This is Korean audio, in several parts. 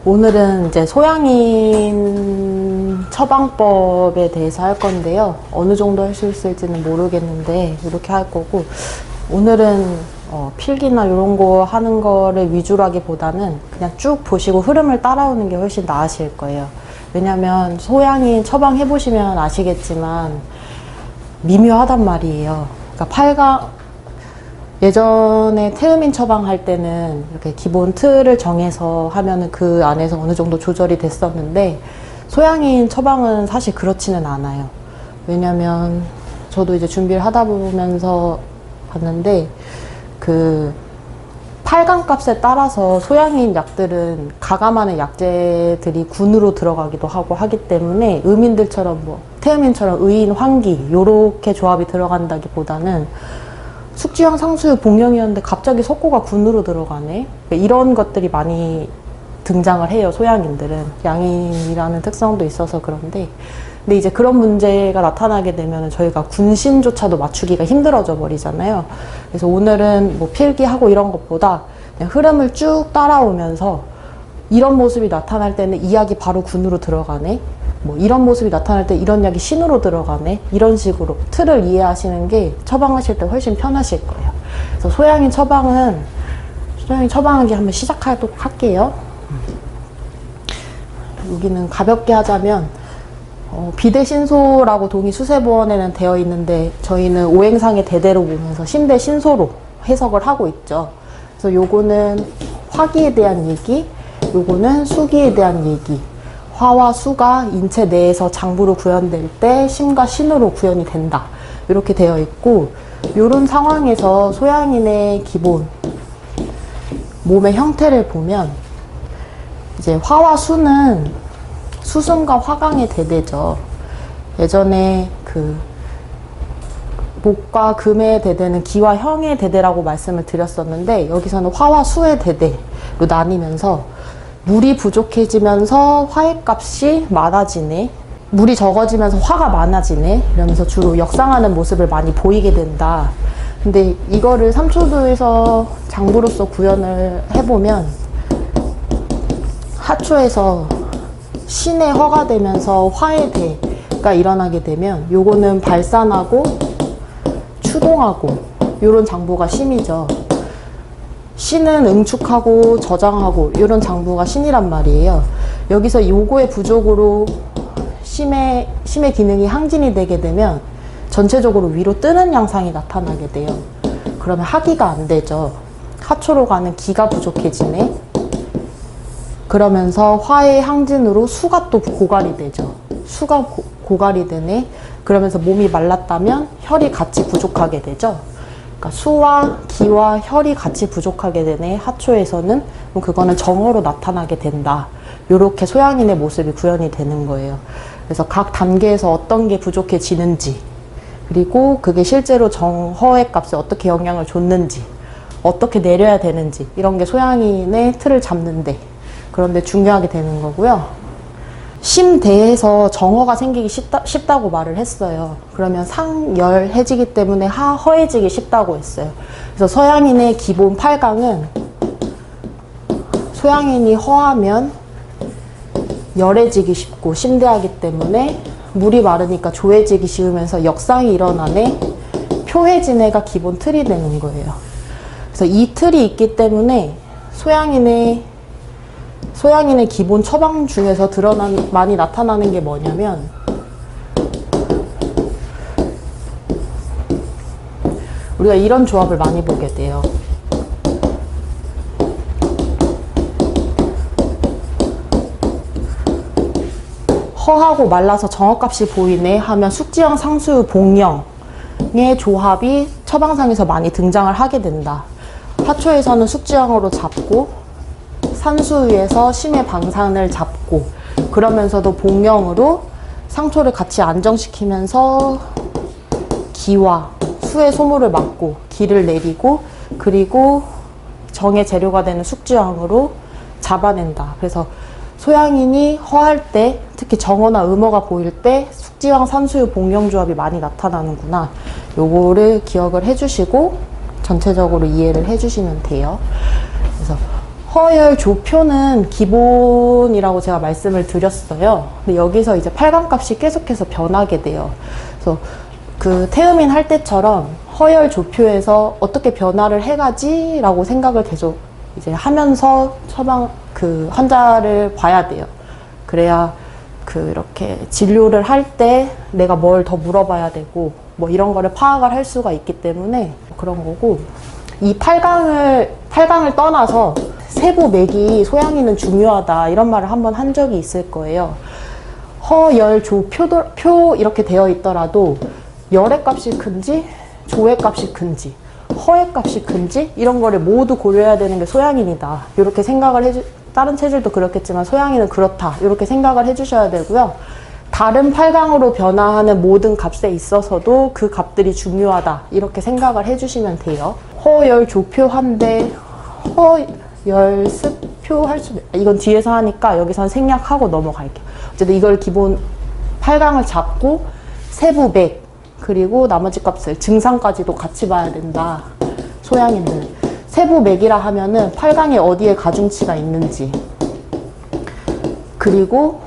오늘은 이제 소양인 처방법에 대해서 할 건데요. 어느 정도 할 수 있을지는 모르겠는데 이렇게 할 거고, 오늘은 필기나 이런 거 하는 거를 위주로 하기보다는 그냥 쭉 보시고 흐름을 따라오는 게 훨씬 나으실 거예요. 왜냐면 소양인 처방 해보시면 아시겠지만 미묘하단 말이에요. 그러니까 예전에 태음인 처방할 때는 이렇게 기본 틀을 정해서 하면은 그 안에서 어느 정도 조절이 됐었는데, 소양인 처방은 사실 그렇지는 않아요. 왜냐면 저도 이제 준비를 하다 보면서 봤는데, 그 8강 값에 따라서 소양인 약들은 가감하는 약재들이 군으로 들어가기도 하고 하기 때문에, 의민들처럼 태음인처럼 의인, 환기 요렇게 조합이 들어간다기보다는 숙지형, 상수유, 복령이었는데 갑자기 석고가 군으로 들어가네, 이런 것들이 많이 등장을 해요. 소양인들은 양인이라는 특성도 있어서 그런데, 근데 이제 그런 문제가 나타나게 되면 저희가 군신조차도 맞추기가 힘들어져 버리잖아요. 그래서 오늘은 필기하고 이런 것보다 그냥 흐름을 쭉 따라오면서, 이런 모습이 나타날 때는 이 약이 바로 군으로 들어가네, 이런 모습이 나타날 때 이런 약이 신으로 들어가네, 이런 식으로 틀을 이해하시는 게 처방하실 때 훨씬 편하실 거예요. 그래서 소양인 처방하기 한번 시작하도록 할게요. 여기는 가볍게 하자면 비대신소라고 동의 수세본에는 되어 있는데, 저희는 오행상의 대대로 보면서 신대신소로 해석을 하고 있죠. 그래서 요거는 화기에 대한 얘기, 요거는 수기에 대한 얘기. 화와 수가 인체 내에서 장부로 구현될 때 심과 신으로 구현이 된다, 이렇게 되어 있고, 이런 상황에서 소양인의 기본 몸의 형태를 보면, 이제 화와 수는 수승과 화강의 대대죠. 예전에 그 목과 금의 대대는 기와 형의 대대라고 말씀을 드렸었는데, 여기서는 화와 수의 대대로 나뉘면서, 물이 부족해지면서 화의 값이 많아지네, 물이 적어지면서 화가 많아지네, 이러면서 주로 역상하는 모습을 많이 보이게 된다. 근데 이거를 삼초도에서 장부로서 구현을 해보면, 하초에서 신의 허가 되면서 화의 대가 일어나게 되면, 요거는 발산하고 추동하고 요런 장부가 심이죠. 신은 응축하고 저장하고 이런 장부가 신이란 말이에요. 여기서 요거의 부족으로 심의 기능이 항진이 되게 되면 전체적으로 위로 뜨는 양상이 나타나게 돼요. 그러면 하기가 안 되죠. 하초로 가는 기가 부족해지네. 그러면서 화의 항진으로 수가 또 고갈이 되죠. 수가 고갈이 되네. 그러면서 몸이 말랐다면 혈이 같이 부족하게 되죠. 그러니까 수와 기와 혈이 같이 부족하게 되네, 하초에서는. 그거는 정어로 나타나게 된다. 요렇게 소양인의 모습이 구현이 되는 거예요. 그래서 각 단계에서 어떤 게 부족해지는지, 그리고 그게 실제로 정허의 값에 어떻게 영향을 줬는지, 어떻게 내려야 되는지, 이런 게 소양인의 틀을 잡는데, 그런데 중요하게 되는 거고요. 심대에서 정허가 생기기 쉽다고 말을 했어요. 그러면 상열해지기 때문에 하허해지기 쉽다고 했어요. 그래서 서양인의 기본 8강은 소양인이 허하면 열해지기 쉽고 심대하기 때문에 물이 마르니까 조해지기 쉬우면서 역상이 일어나네, 표해진해가 기본 틀이 되는 거예요. 그래서 이 틀이 있기 때문에 소양인의 기본 처방 중에서 많이 나타나는 게 뭐냐면, 우리가 이런 조합을 많이 보게 돼요. 허하고 말라서 정어값이 보이네 하면 숙지형, 상수유, 복령의 조합이 처방상에서 많이 등장을 하게 된다. 하초에서는 숙지형으로 잡고, 산수유에서 심의 방산을 잡고, 그러면서도 복령으로 상초를 같이 안정시키면서 기와 수의 소모를 막고 기를 내리고, 그리고 정의 재료가 되는 숙지형으로 잡아낸다. 그래서 소양인이 허할 때, 특히 정어나 음어가 보일 때 숙지형, 산수유, 복령 조합이 많이 나타나는구나, 요거를 기억을 해주시고 전체적으로 이해를 해주시면 돼요. 그래서 허열 조표는 기본이라고 제가 말씀을 드렸어요. 근데 여기서 이제 팔강값이 계속해서 변하게 돼요. 그래서 그 태음인 할 때처럼 허열 조표에서 어떻게 변화를 해가지? 라고 생각을 계속 이제 하면서 그 환자를 봐야 돼요. 그래야 이렇게 진료를 할 때 내가 뭘 더 물어봐야 되고 뭐 이런 거를 파악을 할 수가 있기 때문에 그런 거고, 이 8강을 떠나서 세부 맥이 소양이는 중요하다 이런 말을 한번 한 적이 있을 거예요. 허열 조표 이렇게 되어 있더라도 열의 값이 큰지 조의 값이 큰지 허의 값이 큰지 이런 거를 모두 고려해야 되는 게 소양인이다 이렇게 생각을 다른 체질도 그렇겠지만 소양인은 그렇다 이렇게 생각을 해주셔야 되고요. 다른 8강으로 변화하는 모든 값에 있어서도 그 값들이 중요하다 이렇게 생각을 해주시면 돼요. 허열 조표한데 허열 습표 할 수, 이건 뒤에서 하니까 여기서는 생략하고 넘어갈게요. 어쨌든 이걸 기본 8강을 잡고 세부 맥 그리고 나머지 값을 증상까지도 같이 봐야 된다. 소양인들 세부 맥이라 하면은 8강에 어디에 가중치가 있는지, 그리고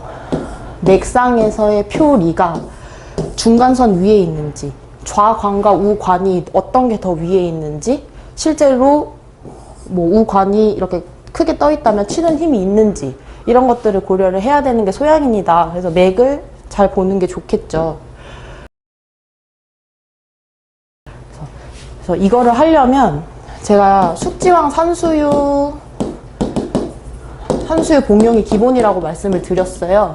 맥상에서의 표리가 중간선 위에 있는지, 좌관과 우관이 어떤 게 더 위에 있는지, 실제로 뭐 우관이 이렇게 크게 떠 있다면 치는 힘이 있는지 이런 것들을 고려를 해야 되는 게 소양인이다. 그래서 맥을 잘 보는 게 좋겠죠. 그래서 이거를 하려면 제가 숙지황 산수유 복용이 기본이라고 말씀을 드렸어요.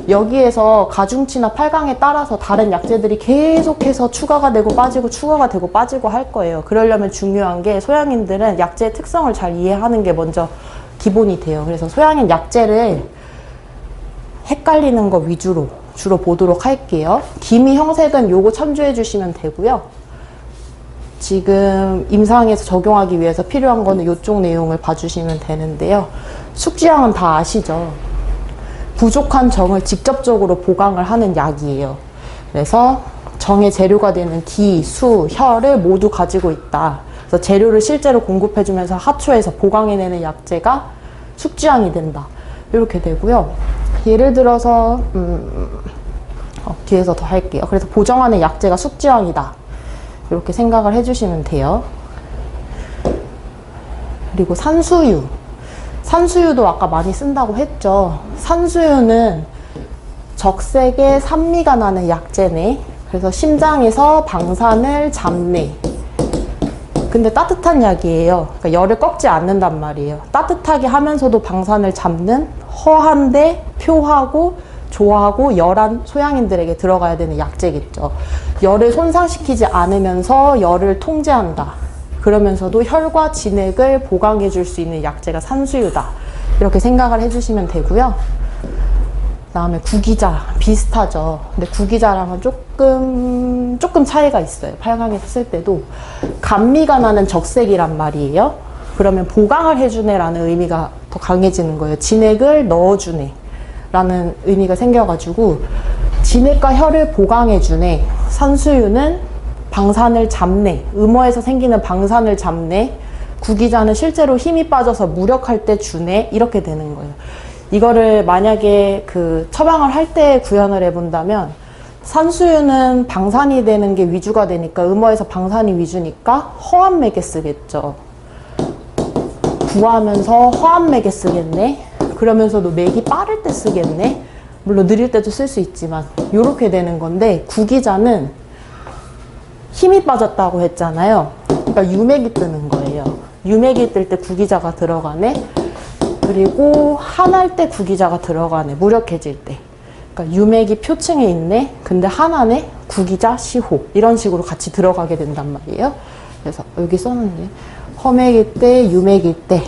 여기에서 가중치나 8강에 따라서 다른 약재들이 계속해서 추가가 되고 빠지고 추가가 되고 빠지고 할 거예요. 그러려면 중요한 게 소양인들은 약재의 특성을 잘 이해하는 게 먼저 기본이 돼요. 그래서 소양인 약재를 헷갈리는 거 위주로 주로 보도록 할게요. 기미 형색은 요거 참조해 주시면 되고요. 지금 임상에서 적용하기 위해서 필요한 거는 이쪽 내용을 봐주시면 되는데요. 숙지황은 다 아시죠? 부족한 정을 직접적으로 보강을 하는 약이에요. 그래서 정의 재료가 되는 기, 수, 혈을 모두 가지고 있다. 그래서 재료를 실제로 공급해주면서 하초에서 보강해내는 약재가 숙지황이 된다. 이렇게 되고요. 예를 들어서 뒤에서 더 할게요. 그래서 보정하는 약재가 숙지황이다. 이렇게 생각을 해주시면 돼요. 그리고 산수유도 아까 많이 쓴다고 했죠. 산수유는 적색의 산미가 나는 약재네. 그래서 심장에서 방산을 잡네. 근데 따뜻한 약이에요. 그러니까 열을 꺾지 않는단 말이에요. 따뜻하게 하면서도 방산을 잡는 허한데 표하고 조하고 열한 소양인들에게 들어가야 되는 약재겠죠. 열을 손상시키지 않으면서 열을 통제한다. 그러면서도 혈과 진액을 보강해 줄 수 있는 약재가 산수유다. 이렇게 생각을 해주시면 되고요. 그다음에 구기자 비슷하죠. 근데 구기자랑은 조금 차이가 있어요. 8강에서 쓸 때도 감미가 나는 적색이란 말이에요. 그러면 보강을 해주네라는 의미가 더 강해지는 거예요. 진액을 넣어주네 라는 의미가 생겨가지고 진액과 혈을 보강해주네. 산수유는 방산을 잡네. 음어에서 생기는 방산을 잡네. 구기자는 실제로 힘이 빠져서 무력할 때 주네. 이렇게 되는 거예요. 이거를 만약에 처방을 할 때 구현을 해본다면 산수유는 방산이 되는 게 위주가 되니까 음어에서 방산이 위주니까 허한 맥에 쓰겠죠. 구하면서 허한 맥에 쓰겠네. 그러면서도 맥이 빠를 때 쓰겠네. 물론 느릴 때도 쓸 수 있지만 이렇게 되는 건데, 구기자는 힘이 빠졌다고 했잖아요. 그러니까 유맥이 뜨는 거예요. 유맥이 뜰 때 구기자가 들어가네. 그리고 한할 때 구기자가 들어가네. 무력해질 때. 그러니까 유맥이 표층에 있네. 근데 한하네. 구기자, 시호. 이런 식으로 같이 들어가게 된단 말이에요. 그래서 여기 써놨네. 허맥일 때, 유맥일 때.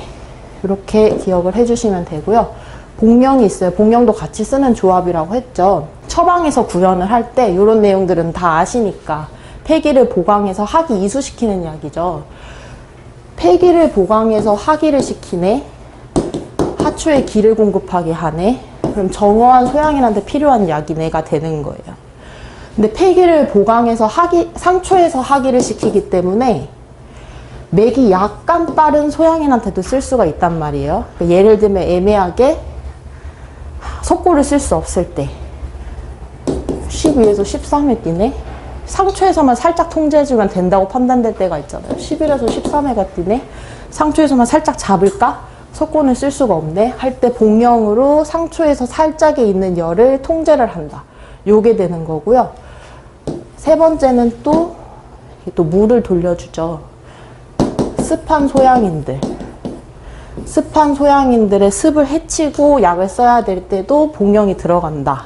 이렇게 기억을 해주시면 되고요. 복령이 있어요. 복령도 같이 쓰는 조합이라고 했죠. 처방에서 구현을 할 때 이런 내용들은 다 아시니까 폐기를 보강해서 하기 이수시키는 약이죠. 폐기를 보강해서 하기를 시키네. 하초에 기를 공급하게 하네. 그럼 정어한 소양인한테 필요한 약이네가 되는 거예요. 근데 폐기를 보강해서 상초에서 하기를 시키기 때문에 맥이 약간 빠른 소양인한테도 쓸 수가 있단 말이에요. 그러니까 예를 들면 애매하게 속고를 쓸 수 없을 때 12에서 13회 뛰네? 상초에서만 살짝 통제해주면 된다고 판단될 때가 있잖아요. 11에서 13회가 뛰네? 상초에서만 살짝 잡을까? 속고는 쓸 수가 없네? 할 때 복령으로 상초에서 살짝에 있는 열을 통제를 한다. 요게 되는 거고요. 세 번째는 또 물을 돌려주죠. 습한 소양인들의 습을 해치고 약을 써야 될 때도 복령이 들어간다.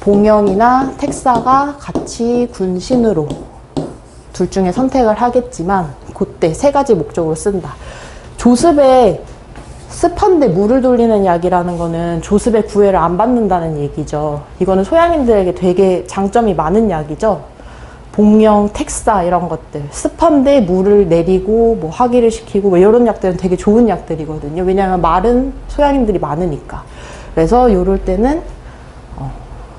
복령이나 택사가 같이 군신으로 둘 중에 선택을 하겠지만 그때 세 가지 목적으로 쓴다. 조습에 습한데 물을 돌리는 약이라는 거는 조습의 구애를 안 받는다는 얘기죠. 이거는 소양인들에게 되게 장점이 많은 약이죠. 복령, 택사 이런 것들 습한데 물을 내리고 뭐 화기를 시키고 뭐 이런 약들은 되게 좋은 약들이거든요. 왜냐하면 마른 소양인들이 많으니까. 그래서 이럴 때는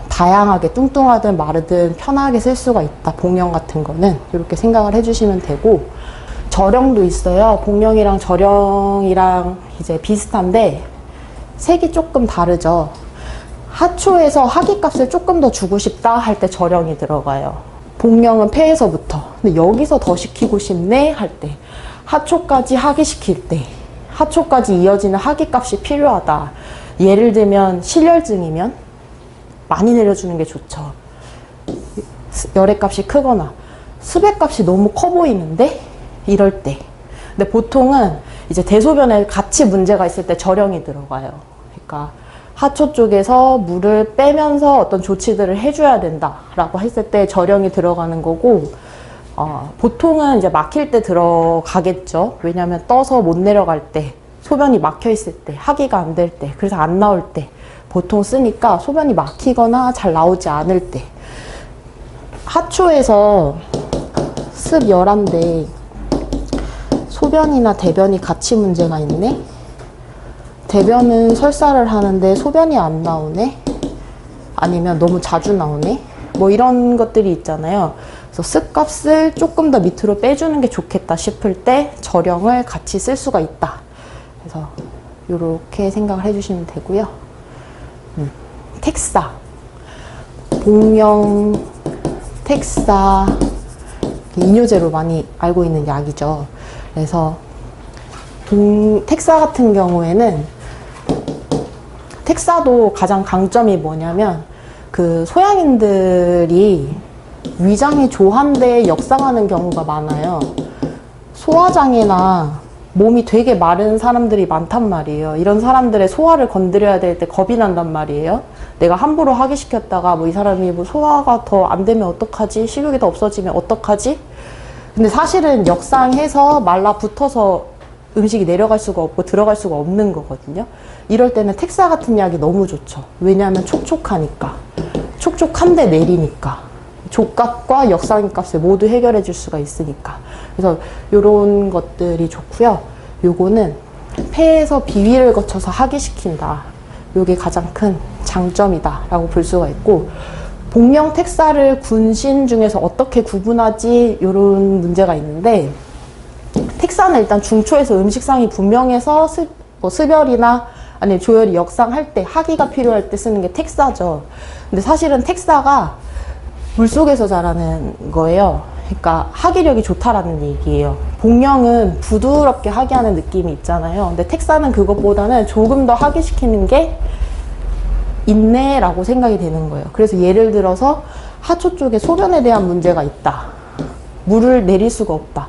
다양하게 뚱뚱하든 마르든 편하게 쓸 수가 있다. 복령 같은 거는 이렇게 생각을 해주시면 되고, 절영도 있어요. 복령이랑 절영이랑 이제 비슷한데 색이 조금 다르죠. 하초에서 하기값을 조금 더 주고 싶다 할 때 절영이 들어가요. 복령은 폐에서부터. 근데 여기서 더 시키고 싶네 할 때, 하초까지 하기시킬 때, 하초까지 이어지는 하기값이 필요하다. 예를 들면 실열증이면 많이 내려주는 게 좋죠. 열애값이 크거나 습액값이 너무 커 보이는데 이럴 때. 근데 보통은 이제 대소변에 같이 문제가 있을 때 절영이 들어가요. 그러니까 하초 쪽에서 물을 빼면서 어떤 조치들을 해줘야 된다라고 했을 때 절영이 들어가는 거고, 보통은 이제 막힐 때 들어가겠죠. 왜냐하면 떠서 못 내려갈 때, 소변이 막혀 있을 때, 하기가 안 될 때, 그래서 안 나올 때 보통 쓰니까 소변이 막히거나 잘 나오지 않을 때. 하초에서 습 열한데 소변이나 대변이 같이 문제가 있네? 대변은 설사를 하는데 소변이 안 나오네? 아니면 너무 자주 나오네? 뭐 이런 것들이 있잖아요. 그래서 습값을 조금 더 밑으로 빼주는 게 좋겠다 싶을 때 절영을 같이 쓸 수가 있다. 그래서 이렇게 생각을 해주시면 되고요. 택사, 복령, 택사, 이뇨제로 많이 알고 있는 약이죠. 그래서 택사 같은 경우에는, 택사도 가장 강점이 뭐냐면 그 소양인들이 위장이 조한데 역상하는 경우가 많아요. 소화장애나 몸이 되게 마른 사람들이 많단 말이에요. 이런 사람들의 소화를 건드려야 될 때 겁이 난단 말이에요. 내가 함부로 하기시켰다가 뭐 이 사람이 뭐 소화가 더 안 되면 어떡하지? 식욕이 더 없어지면 어떡하지? 근데 사실은 역상해서 말라붙어서 음식이 내려갈 수가 없고 들어갈 수가 없는 거거든요. 이럴 때는 택사 같은 약이 너무 좋죠. 왜냐하면 촉촉하니까. 촉촉한데 내리니까. 족값과 역상인 값을 모두 해결해 줄 수가 있으니까. 그래서 요런 것들이 좋고요. 요거는 폐에서 비위를 거쳐서 하기시킨다. 요게 가장 큰 장점이다 라고 볼 수가 있고, 복령 택사를 군신 중에서 어떻게 구분하지? 요런 문제가 있는데, 택사는 일단 중초에서 음식상이 분명해서 습열이나 아니면 조열이 역상할 때, 하기가 필요할 때 쓰는 게 택사죠. 근데 사실은 택사가 물속에서 자라는 거예요. 그러니까 하기력이 좋다라는 얘기예요. 복령은 부드럽게 하기하는 느낌이 있잖아요. 근데 택사는 그것보다는 조금 더 하기시키는 게 있네라고 생각이 되는 거예요. 그래서 예를 들어서 하초 쪽에 소변에 대한 문제가 있다. 물을 내릴 수가 없다.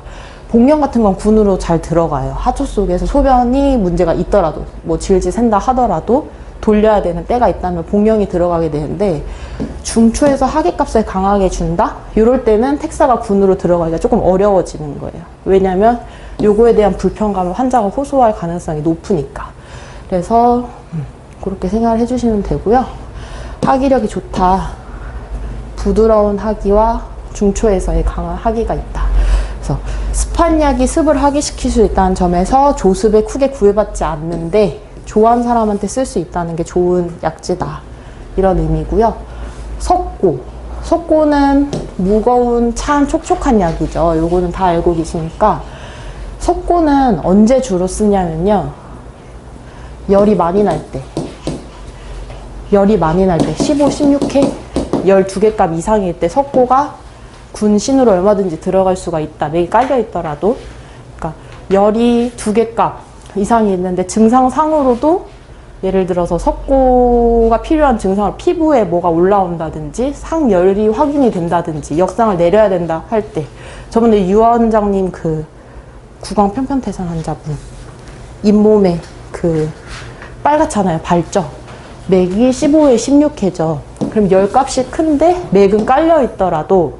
복령 같은 건 군으로 잘 들어가요. 하초 속에서 소변이 문제가 있더라도, 뭐 질질 샌다 하더라도 돌려야 되는 때가 있다면 복령이 들어가게 되는데, 중초에서 하기값을 강하게 준다? 이럴 때는 택사가 군으로 들어가기가 조금 어려워지는 거예요. 왜냐면 요거에 대한 불편감을 환자가 호소할 가능성이 높으니까. 그래서 그렇게 생각을 해주시면 되고요. 하기력이 좋다. 부드러운 하기와 중초에서의 강한 하기가 있다. 그래서 습한 약이 습을 하기시킬 수 있다는 점에서 조습에 크게 구애받지 않는데 좋아하는 사람한테 쓸 수 있다는 게 좋은 약지다. 이런 의미고요. 석고. 석고는 무거운 찬 촉촉한 약이죠. 요거는 다 알고 계시니까 석고는 언제 주로 쓰냐면요. 열이 많이 날 때. 15, 16회, 12개 값 이상일 때 석고가 군신으로 얼마든지 들어갈 수가 있다. 맥이 깔려 있더라도. 그러니까 열이 2개 값 이상이 있는데 증상상으로도 예를 들어서 석고가 필요한 증상을 피부에 뭐가 올라온다든지 상열이 확인이 된다든지 역상을 내려야 된다 할 때, 저번에 유 원장님 그 구강 편편태산 환자분 잇몸에 그 빨갛잖아요. 밝죠? 맥이 15에 16회죠. 그럼 열 값이 큰데 맥은 깔려 있더라도,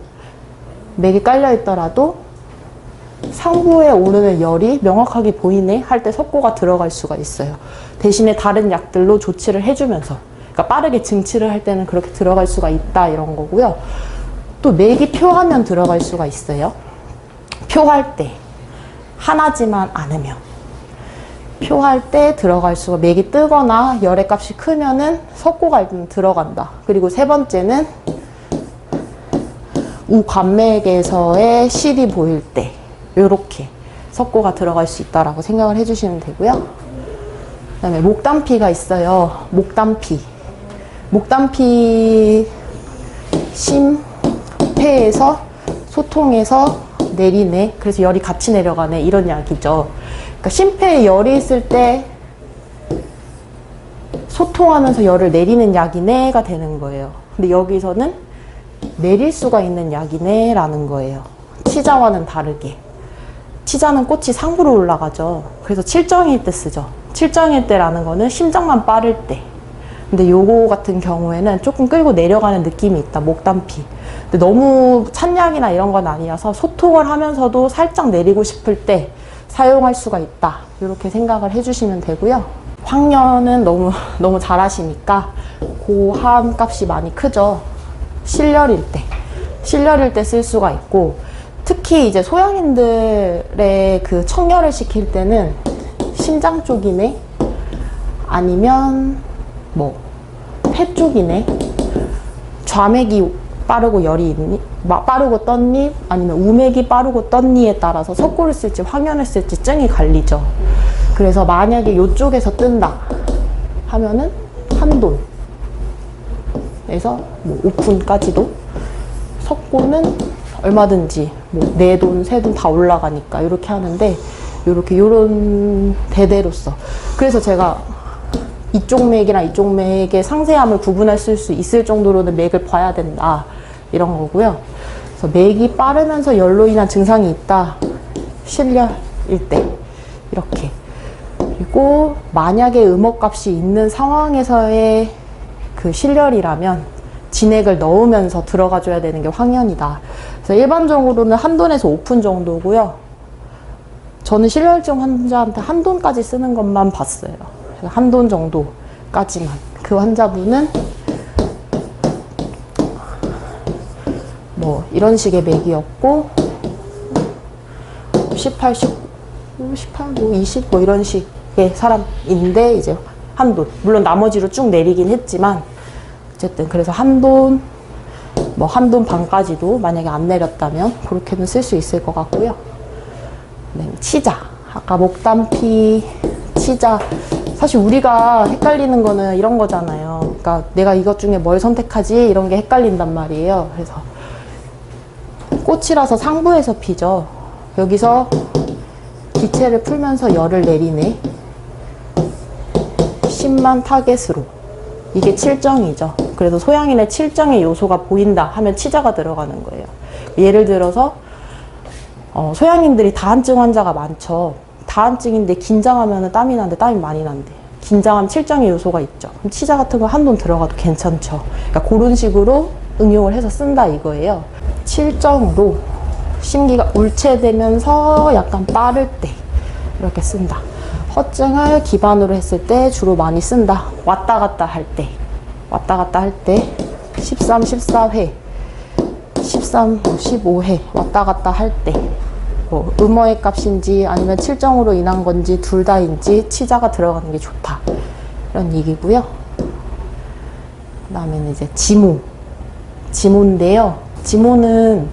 맥이 깔려 있더라도 상부에 오르는 열이 명확하게 보이네 할 때 석고가 들어갈 수가 있어요. 대신에 다른 약들로 조치를 해주면서, 그러니까 빠르게 증치를 할 때는 그렇게 들어갈 수가 있다 이런 거고요. 또 맥이 표하면 들어갈 수가 있어요. 표할 때 하나지만 않으면, 표할 때 들어갈 수가, 맥이 뜨거나 열의 값이 크면은 석고가 일단 들어간다. 그리고 세 번째는 우관맥에서의 실이 보일 때 요렇게 석고가 들어갈 수 있다라고 생각을 해주시면 되고요. 그 다음에 목담피가 있어요. 목담피 심폐에서 소통에서 내리네, 그래서 열이 같이 내려가네, 이런 약이죠. 그러니까 심폐에 열이 있을 때 소통하면서 열을 내리는 약이네가 되는 거예요. 근데 여기서는 내릴 수가 있는 약이네 라는 거예요. 치자와는 다르게. 치자는 꽃이 상부로 올라가죠. 그래서 칠정일 때 쓰죠. 칠정일 때라는 거는 심장만 빠를 때. 근데 요거 같은 경우에는 조금 끌고 내려가는 느낌이 있다, 목담피. 근데 너무 찬 약이나 이런 건 아니라서 소통을 하면서도 살짝 내리고 싶을 때 사용할 수가 있다, 이렇게 생각을 해주시면 되고요. 황년은 너무 잘하시니까 고함 값이 많이 크죠. 실열일 때 쓸 수가 있고, 특히 이제 소양인들의 그 청열을 시킬 때는 심장 쪽이네, 아니면 뭐 폐 쪽이네, 좌맥이 빠르고 열이 있니, 빠르고 떴니, 아니면 우맥이 빠르고 떴니에 따라서 석고를 쓸지 황연을 쓸지 증이 갈리죠. 그래서 만약에 이쪽에서 뜬다 하면은 한돈에서 뭐 오픈까지도 석고는 얼마든지 뭐 4돈, 3돈 다 올라가니까 이렇게 하는데, 요런 대대로서. 그래서 제가 이쪽 맥이랑 이쪽 맥의 상세함을 구분할 수 있을 정도로는 맥을 봐야 된다, 이런 거고요. 그래서 맥이 빠르면서 열로 인한 증상이 있다, 실열일 때 이렇게. 그리고 만약에 음압값이 있는 상황에서의 그 실열이라면 진액을 넣으면서 들어가줘야 되는 게 황연이다. 그래서 일반적으로는 한돈에서 오픈 정도고요. 저는 실열증 환자한테 한돈까지 쓰는 것만 봤어요. 한돈 정도까지만. 그 환자분은 뭐 이런 식의 맥이었고 18, 19, 18, 뭐 20, 뭐 이런 식의 사람인데 이제 한돈. 물론 나머지로 쭉 내리긴 했지만 어쨌든 그래서 한돈, 뭐 한돈 반까지도 만약에 안 내렸다면 그렇게는 쓸 수 있을 것 같고요. 네, 치자. 아까 목담피, 치자. 사실 우리가 헷갈리는 거는 이런 거잖아요. 그러니까 내가 이것 중에 뭘 선택하지? 이런 게 헷갈린단 말이에요. 그래서 꽃이라서 상부에서 피죠. 여기서 기체를 풀면서 열을 내리네. 10만 타겟으로. 이게 칠정이죠. 그래서 소양인의 칠정의 요소가 보인다 하면 치자가 들어가는 거예요. 예를 들어서 소양인들이 다한증 환자가 많죠. 다한증인데 긴장하면 땀이 나는데 땀이 많이 난대. 긴장하면 칠정의 요소가 있죠. 그럼 치자 같은 거 한돈 들어가도 괜찮죠. 그러니까 그런 식으로 응용을 해서 쓴다 이거예요. 칠정으로 심기가 울체되면서 약간 빠를 때 이렇게 쓴다. 허증을 기반으로 했을 때 주로 많이 쓴다. 왔다 갔다 할 때 13, 14회 13, 15회 왔다 갔다 할 때 뭐 음어의 값인지 아니면 칠정으로 인한 건지 둘 다인지 치자가 들어가는 게 좋다, 이런 얘기고요. 그 다음에는 이제 지모인데요. 지모는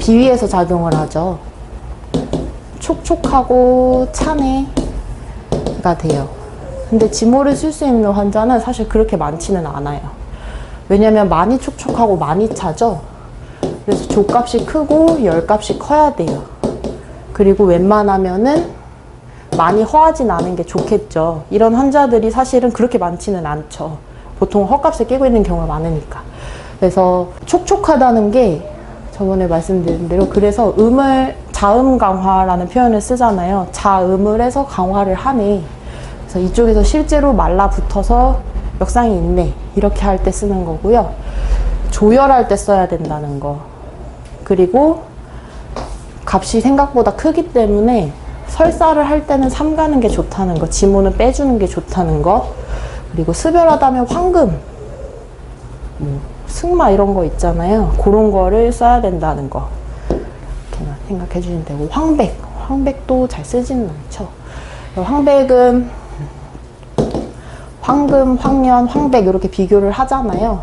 비위에서 작용을 하죠. 촉촉하고 찬해가 돼요. 근데 지모를 쓸 수 있는 환자는 사실 그렇게 많지는 않아요. 왜냐면 많이 촉촉하고 많이 차죠. 그래서 족값이 크고 열값이 커야 돼요. 그리고 웬만하면은 많이 허하진 않은 게 좋겠죠. 이런 환자들이 사실은 그렇게 많지는 않죠. 보통 헛값을 끼고 있는 경우가 많으니까. 그래서 촉촉하다는 게 저번에 말씀드린 대로, 그래서 자음 강화라는 표현을 쓰잖아요. 자음을 해서 강화를 하네. 그래서 이쪽에서 실제로 말라붙어서 역상이 있네. 이렇게 할 때 쓰는 거고요. 조열할 때 써야 된다는 거. 그리고 값이 생각보다 크기 때문에 설사를 할 때는 삼가는 게 좋다는 거. 지모는 빼주는 게 좋다는 거. 그리고 수별하다면 황금, 승마 이런 거 있잖아요. 그런 거를 써야 된다는 거. 이렇게만 생각해 주시면 되고, 황백도 잘 쓰지는 않죠. 황백은 황금, 황년, 황백 이렇게 비교를 하잖아요.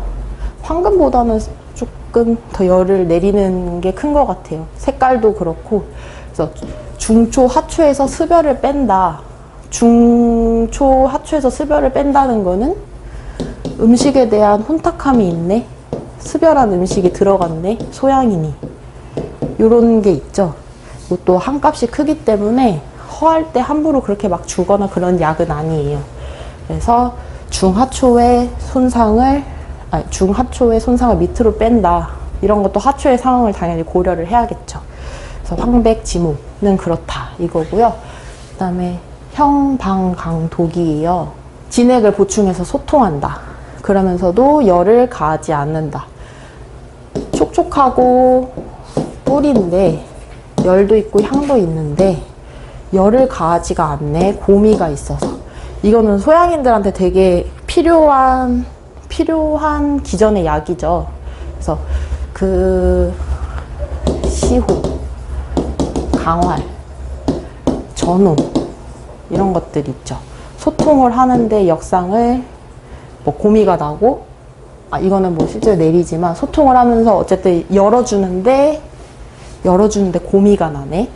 황금보다는 조금 더 열을 내리는 게 큰 것 같아요. 색깔도 그렇고. 그래서 중초, 하초에서 수별을 뺀다. 중초, 하초에서 수별을 뺀다는 거는 음식에 대한 혼탁함이 있네. 수별한 음식이 들어갔네. 소양이니. 요런 게 있죠. 이것도 한 값이 크기 때문에 허할 때 함부로 그렇게 막 주거나 그런 약은 아니에요. 그래서 중하초의 손상을 밑으로 뺀다. 이런 것도 하초의 상황을 당연히 고려를 해야겠죠. 그래서 황백, 지모는 그렇다 이거고요. 그 다음에 형방강독이에요. 진액을 보충해서 소통한다. 그러면서도 열을 가하지 않는다. 촉촉하고 뿔인데 열도 있고 향도 있는데 열을 가하지가 않네. 고미가 있어서. 이거는 소양인들한테 되게 필요한 기전의 약이죠. 그래서 시호, 강활, 전온 이런 것들 있죠. 소통을 하는데 역상을 고미가 나고, 이거는 실제로 내리지만 소통을 하면서 어쨌든 열어주는데 고미가 나네.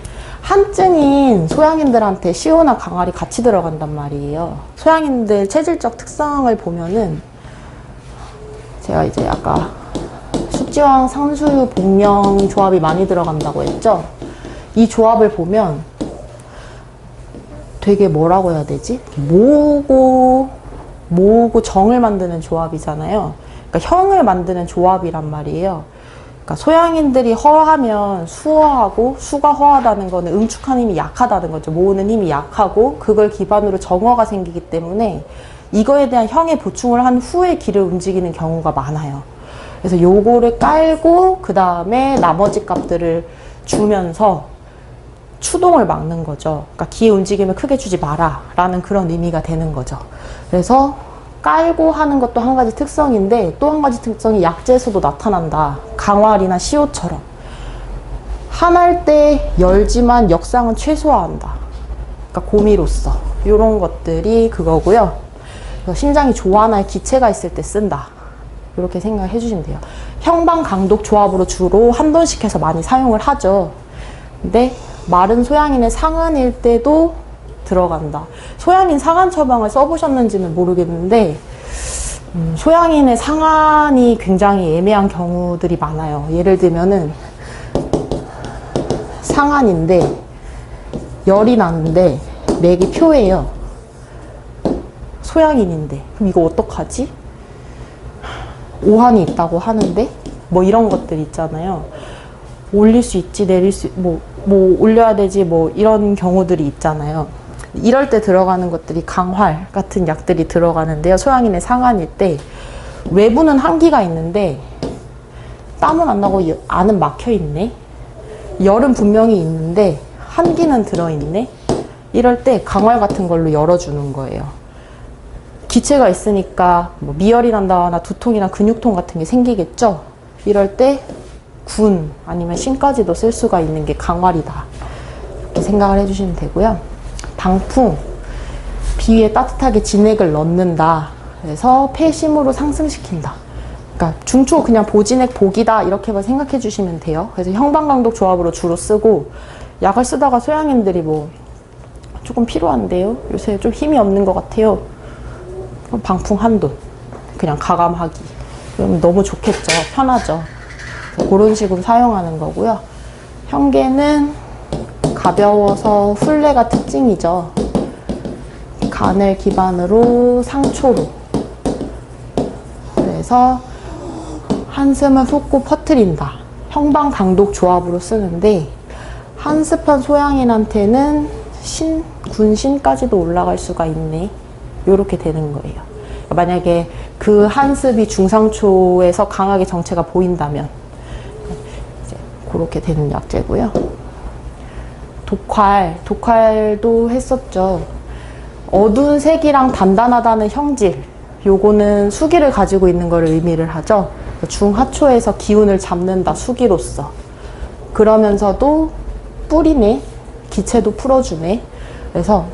한증인 소양인들한테 시호나 강활이 같이 들어간단 말이에요. 소양인들 체질적 특성을 보면은, 제가 이제 아까 숙지황, 상수유, 복령 조합이 많이 들어간다고 했죠. 이 조합을 보면 되게 뭐라고 해야 되지? 모으고 정을 만드는 조합이잖아요. 그러니까 형을 만드는 조합이란 말이에요. 그러니까 소양인들이 허하면 수허하고, 수가 허하다는 거는 응축하는 힘이 약하다는 거죠. 모으는 힘이 약하고, 그걸 기반으로 정어가 생기기 때문에 이거에 대한 형의 보충을 한 후에 기를 움직이는 경우가 많아요. 그래서 요거를 깔고 그 다음에 나머지 값들을 주면서 추동을 막는 거죠. 그러니까 기의 움직임을 크게 주지 마라 라는 그런 의미가 되는 거죠. 그래서 깔고 하는 것도 한 가지 특성인데, 또 한 가지 특성이 약재에서도 나타난다. 강활이나 시호처럼 한할 때 열지만 역상은 최소화한다. 그러니까 고미로서 이런 것들이 그거고요. 심장이 조화나 기체가 있을 때 쓴다. 이렇게 생각해 주시면 돼요. 형방강독 조합으로 주로 한돈식해서 많이 사용을 하죠. 근데 마른 소양인의 상한일 때도 들어간다. 소양인 상한 처방을 써보셨는지는 모르겠는데, 소양인의 상한이 굉장히 애매한 경우들이 많아요. 예를 들면은 상한인데 열이 나는데 맥이 표예요. 소양인인데 그럼 이거 어떡하지? 오한이 있다고 하는데 이런 것들 있잖아요. 올릴 수 있지, 내릴 수, 올려야 되지, 이런 경우들이 있잖아요. 이럴 때 들어가는 것들이 강활 같은 약들이 들어가는데요. 소양인의 상한일 때 외부는 한기가 있는데 땀은 안 나고 안은 막혀 있네. 열은 분명히 있는데 한기는 들어있네. 이럴 때 강활 같은 걸로 열어주는 거예요. 기체가 있으니까 미열이 난다거나 두통이나 근육통 같은 게 생기겠죠. 이럴 때 군 아니면 신까지도 쓸 수가 있는 게 강활이다. 이렇게 생각을 해주시면 되고요. 방풍, 비위에 따뜻하게 진액을 넣는다. 그래서 폐심으로 상승시킨다. 그러니까 중초 그냥 보진액 복이다 이렇게만 생각해 주시면 돼요. 그래서 형방강독 조합으로 주로 쓰고, 약을 쓰다가 소양인들이 뭐 조금 필요한데요, 요새 좀 힘이 없는 것 같아요. 그럼 방풍 한돈 그냥 가감하기. 그럼 너무 좋겠죠. 편하죠. 그런 식으로 사용하는 거고요. 형계는 가벼워서 훈레가 특징이죠. 간을 기반으로 상초로. 그래서 한숨을 솟고 퍼뜨린다. 형방강독 조합으로 쓰는데 한습한 소양인한테는 군신까지도 올라갈 수가 있네. 요렇게 되는 거예요. 만약에 그 한습이 중상초에서 강하게 정체가 보인다면 이제 그렇게 되는 약재고요. 독활도 했었죠. 어두운 색이랑 단단하다는 형질, 요거는 수기를 가지고 있는 걸 의미를 하죠. 중하초에서 기운을 잡는다, 수기로서. 그러면서도 뿌리네, 기체도 풀어주네. 그래서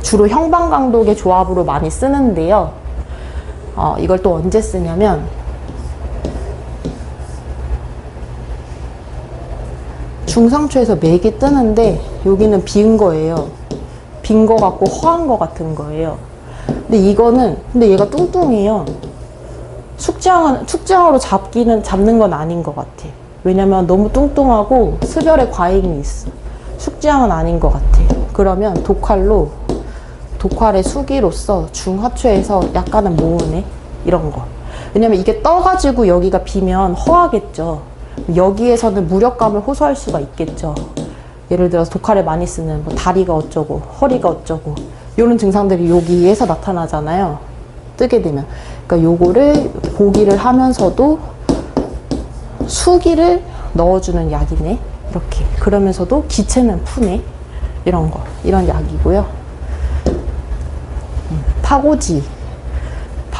주로 형방강독의 조합으로 많이 쓰는데요. 이걸 또 언제 쓰냐면 중상초에서 맥이 뜨는데 여기는 빈 거예요. 빈 거 같고 허한 거 같은 거예요. 근데 얘가 뚱뚱해요. 숙장으로 잡는 건 아닌 것 같아. 왜냐면 너무 뚱뚱하고 습열에 과잉이 있어. 숙지향은 아닌 것 같아. 그러면 독활의 수기로서 중하초에서 약간은 모으네. 이런 거. 왜냐면 이게 떠가지고 여기가 비면 허하겠죠. 여기에서는 무력감을 호소할 수가 있겠죠. 예를 들어서 독활에 많이 쓰는 뭐 다리가 어쩌고 허리가 어쩌고 이런 증상들이 여기에서 나타나잖아요. 뜨게 되면. 그러니까 요거를 보기를 하면서도 수기를 넣어주는 약이네. 이렇게. 그러면서도 기체는 푸네. 이런 약이고요.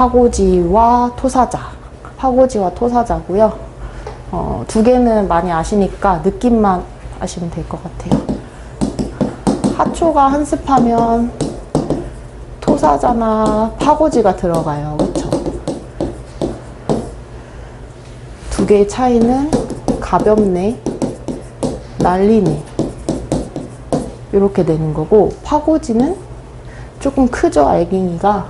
파고지와 토사자고요. 두 개는 많이 아시니까 느낌만 아시면 될 것 같아요. 하초가 한습하면 토사자나 파고지가 들어가요. 그쵸? 두 개의 차이는 가볍네, 날리네, 이렇게 되는 거고, 파고지는 조금 크죠. 알갱이가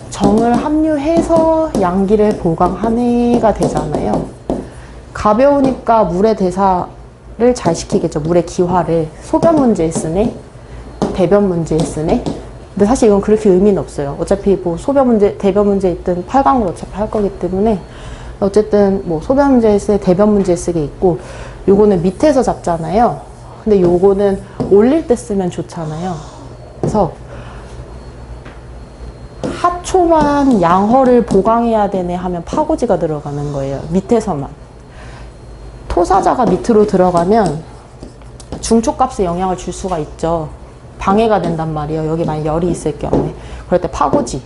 정을 함유해서 양기를 보강하네가 되잖아요. 가벼우니까 물의 대사를 잘 시키겠죠. 물의 기화를. 소변 문제에 쓰네, 대변 문제에 쓰네. 근데 사실 이건 그렇게 의미는 없어요. 어차피 뭐 소변 문제, 대변 문제 있든 8강으로 어차피 할 거기 때문에 어쨌든 뭐 소변 문제에 쓰게, 대변 문제에 쓰게 있고, 요거는 밑에서 잡잖아요. 근데 요거는 올릴 때 쓰면 좋잖아요. 그래서 하초만 양허를 보강해야 되네 하면 파고지가 들어가는 거예요. 밑에서만. 토사자가 밑으로 들어가면 중초값에 영향을 줄 수가 있죠. 방해가 된단 말이에요. 여기 만약 열이 있을 경우에. 그럴 때 파고지.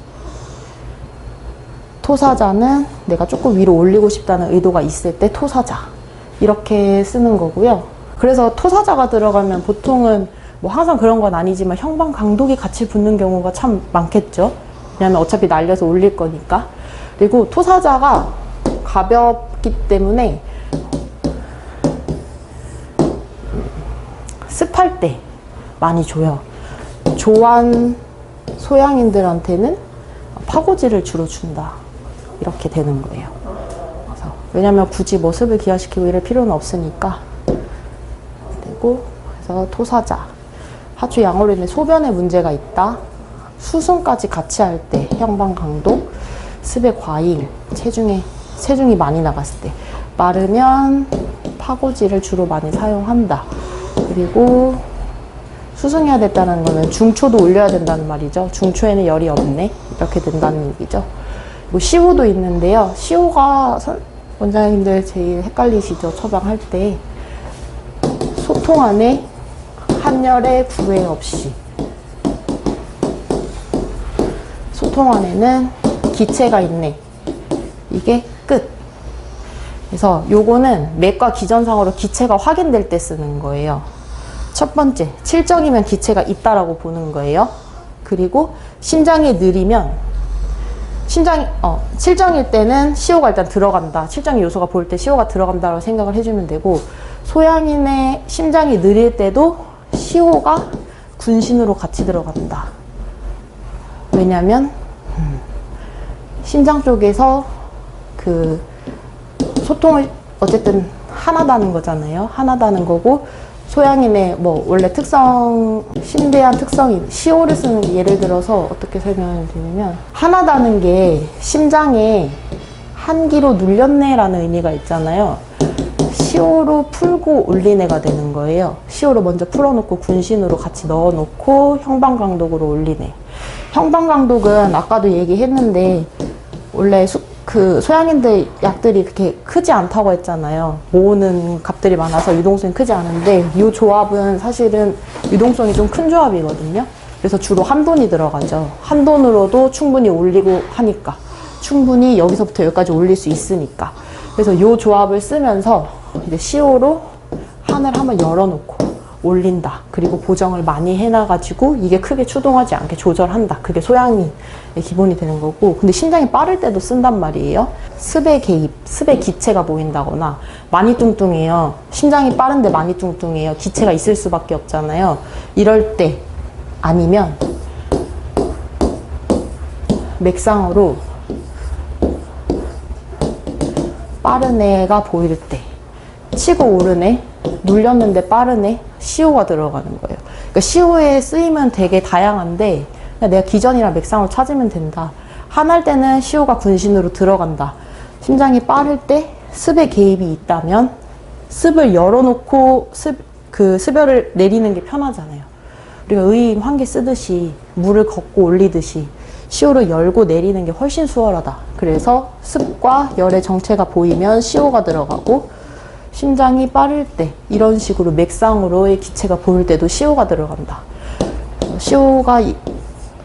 토사자는 내가 조금 위로 올리고 싶다는 의도가 있을 때 토사자. 이렇게 쓰는 거고요. 그래서 토사자가 들어가면 보통은 뭐 항상 그런 건 아니지만 형방강독이 같이 붙는 경우가 참 많겠죠. 왜냐면 어차피 날려서 올릴 거니까. 그리고 토사자가 가볍기 때문에 습할 때 많이 줘요. 조한 소양인들한테는 파고지를 주로 준다. 이렇게 되는 거예요. 그래서 왜냐면 굳이 뭐 습을 기화시키고 이럴 필요는 없으니까. 되고, 그래서 토사자. 하초 양호로 인해 소변에 문제가 있다. 수승까지 같이 할 때 형방강독, 습의 과잉, 체중이 많이 나갔을 때 마르면 파고지를 주로 많이 사용한다. 그리고 수승해야 됐다는 거는 중초도 올려야 된다는 말이죠. 중초에는 열이 없네. 이렇게 된다는 얘기죠. 뭐 시호도 있는데요. 시호가 원장님들 제일 헷갈리시죠. 처방할 때. 소통 안에 한열에 구애 없이. 소통 안에는 기체가 있네. 이게 끝. 그래서 요거는 맥과 기전상으로 기체가 확인될 때 쓰는 거예요. 첫 번째, 7정이면 기체가 있다라고 보는 거예요. 그리고 심장이 느리면 7정일 때는 시호가 일단 들어간다. 7정의 요소가 보일 때 시호가 들어간다라고 생각을 해주면 되고, 소양인의 심장이 느릴 때도 시호가 군신으로 같이 들어간다. 왜냐면 심장 쪽에서 그 소통을 어쨌든 하나다는 거잖아요. 하나다는 거고, 소양인의 뭐 원래 특성, 심대한 특성이 시호를 쓰는 게, 예를 들어서 어떻게 설명을 드리냐면, 하나다는 게 심장에 한기로 눌렸네 라는 의미가 있잖아요. 시호로 풀고 올리네가 되는 거예요. 시호로 먼저 풀어놓고 군신으로 같이 넣어놓고 형방강독으로 올리네. 형방강독은 아까도 얘기했는데, 원래 그 소양인들 약들이 그렇게 크지 않다고 했잖아요. 모으는 값들이 많아서 유동성이 크지 않은데, 이 조합은 사실은 유동성이 좀 큰 조합이거든요. 그래서 주로 한돈이 들어가죠. 한돈으로도 충분히 올리고 하니까, 충분히 여기서부터 여기까지 올릴 수 있으니까. 그래서 이 조합을 쓰면서 이제 시호로 한을 한번 열어놓고 올린다. 그리고 보정을 많이 해놔가지고 이게 크게 추동하지 않게 조절한다. 그게 소양인의 기본이 되는 거고, 근데 심장이 빠를 때도 쓴단 말이에요. 습의 개입, 습의 기체가 보인다거나, 많이 뚱뚱해요. 심장이 빠른데 많이 뚱뚱해요. 기체가 있을 수밖에 없잖아요. 이럴 때, 아니면 맥상으로 빠른 애가 보일 때, 치고 오른 애, 눌렸는데 빠른 애, 시호가 들어가는 거예요. 그러니까 시호의 쓰임은 되게 다양한데, 그냥 내가 기전이랑 맥상으로 찾으면 된다. 한할 때는 시호가 군신으로 들어간다. 심장이 빠를 때 습의 개입이 있다면 습을 열어놓고 그 습열을 내리는 게 편하잖아요. 우리가 의인 환기 쓰듯이, 물을 걷고 올리듯이 시호를 열고 내리는 게 훨씬 수월하다. 그래서 습과 열의 정체가 보이면 시호가 들어가고, 심장이 빠를 때 이런 식으로 맥상으로의 기체가 보일 때도 시호가 들어간다. 시호가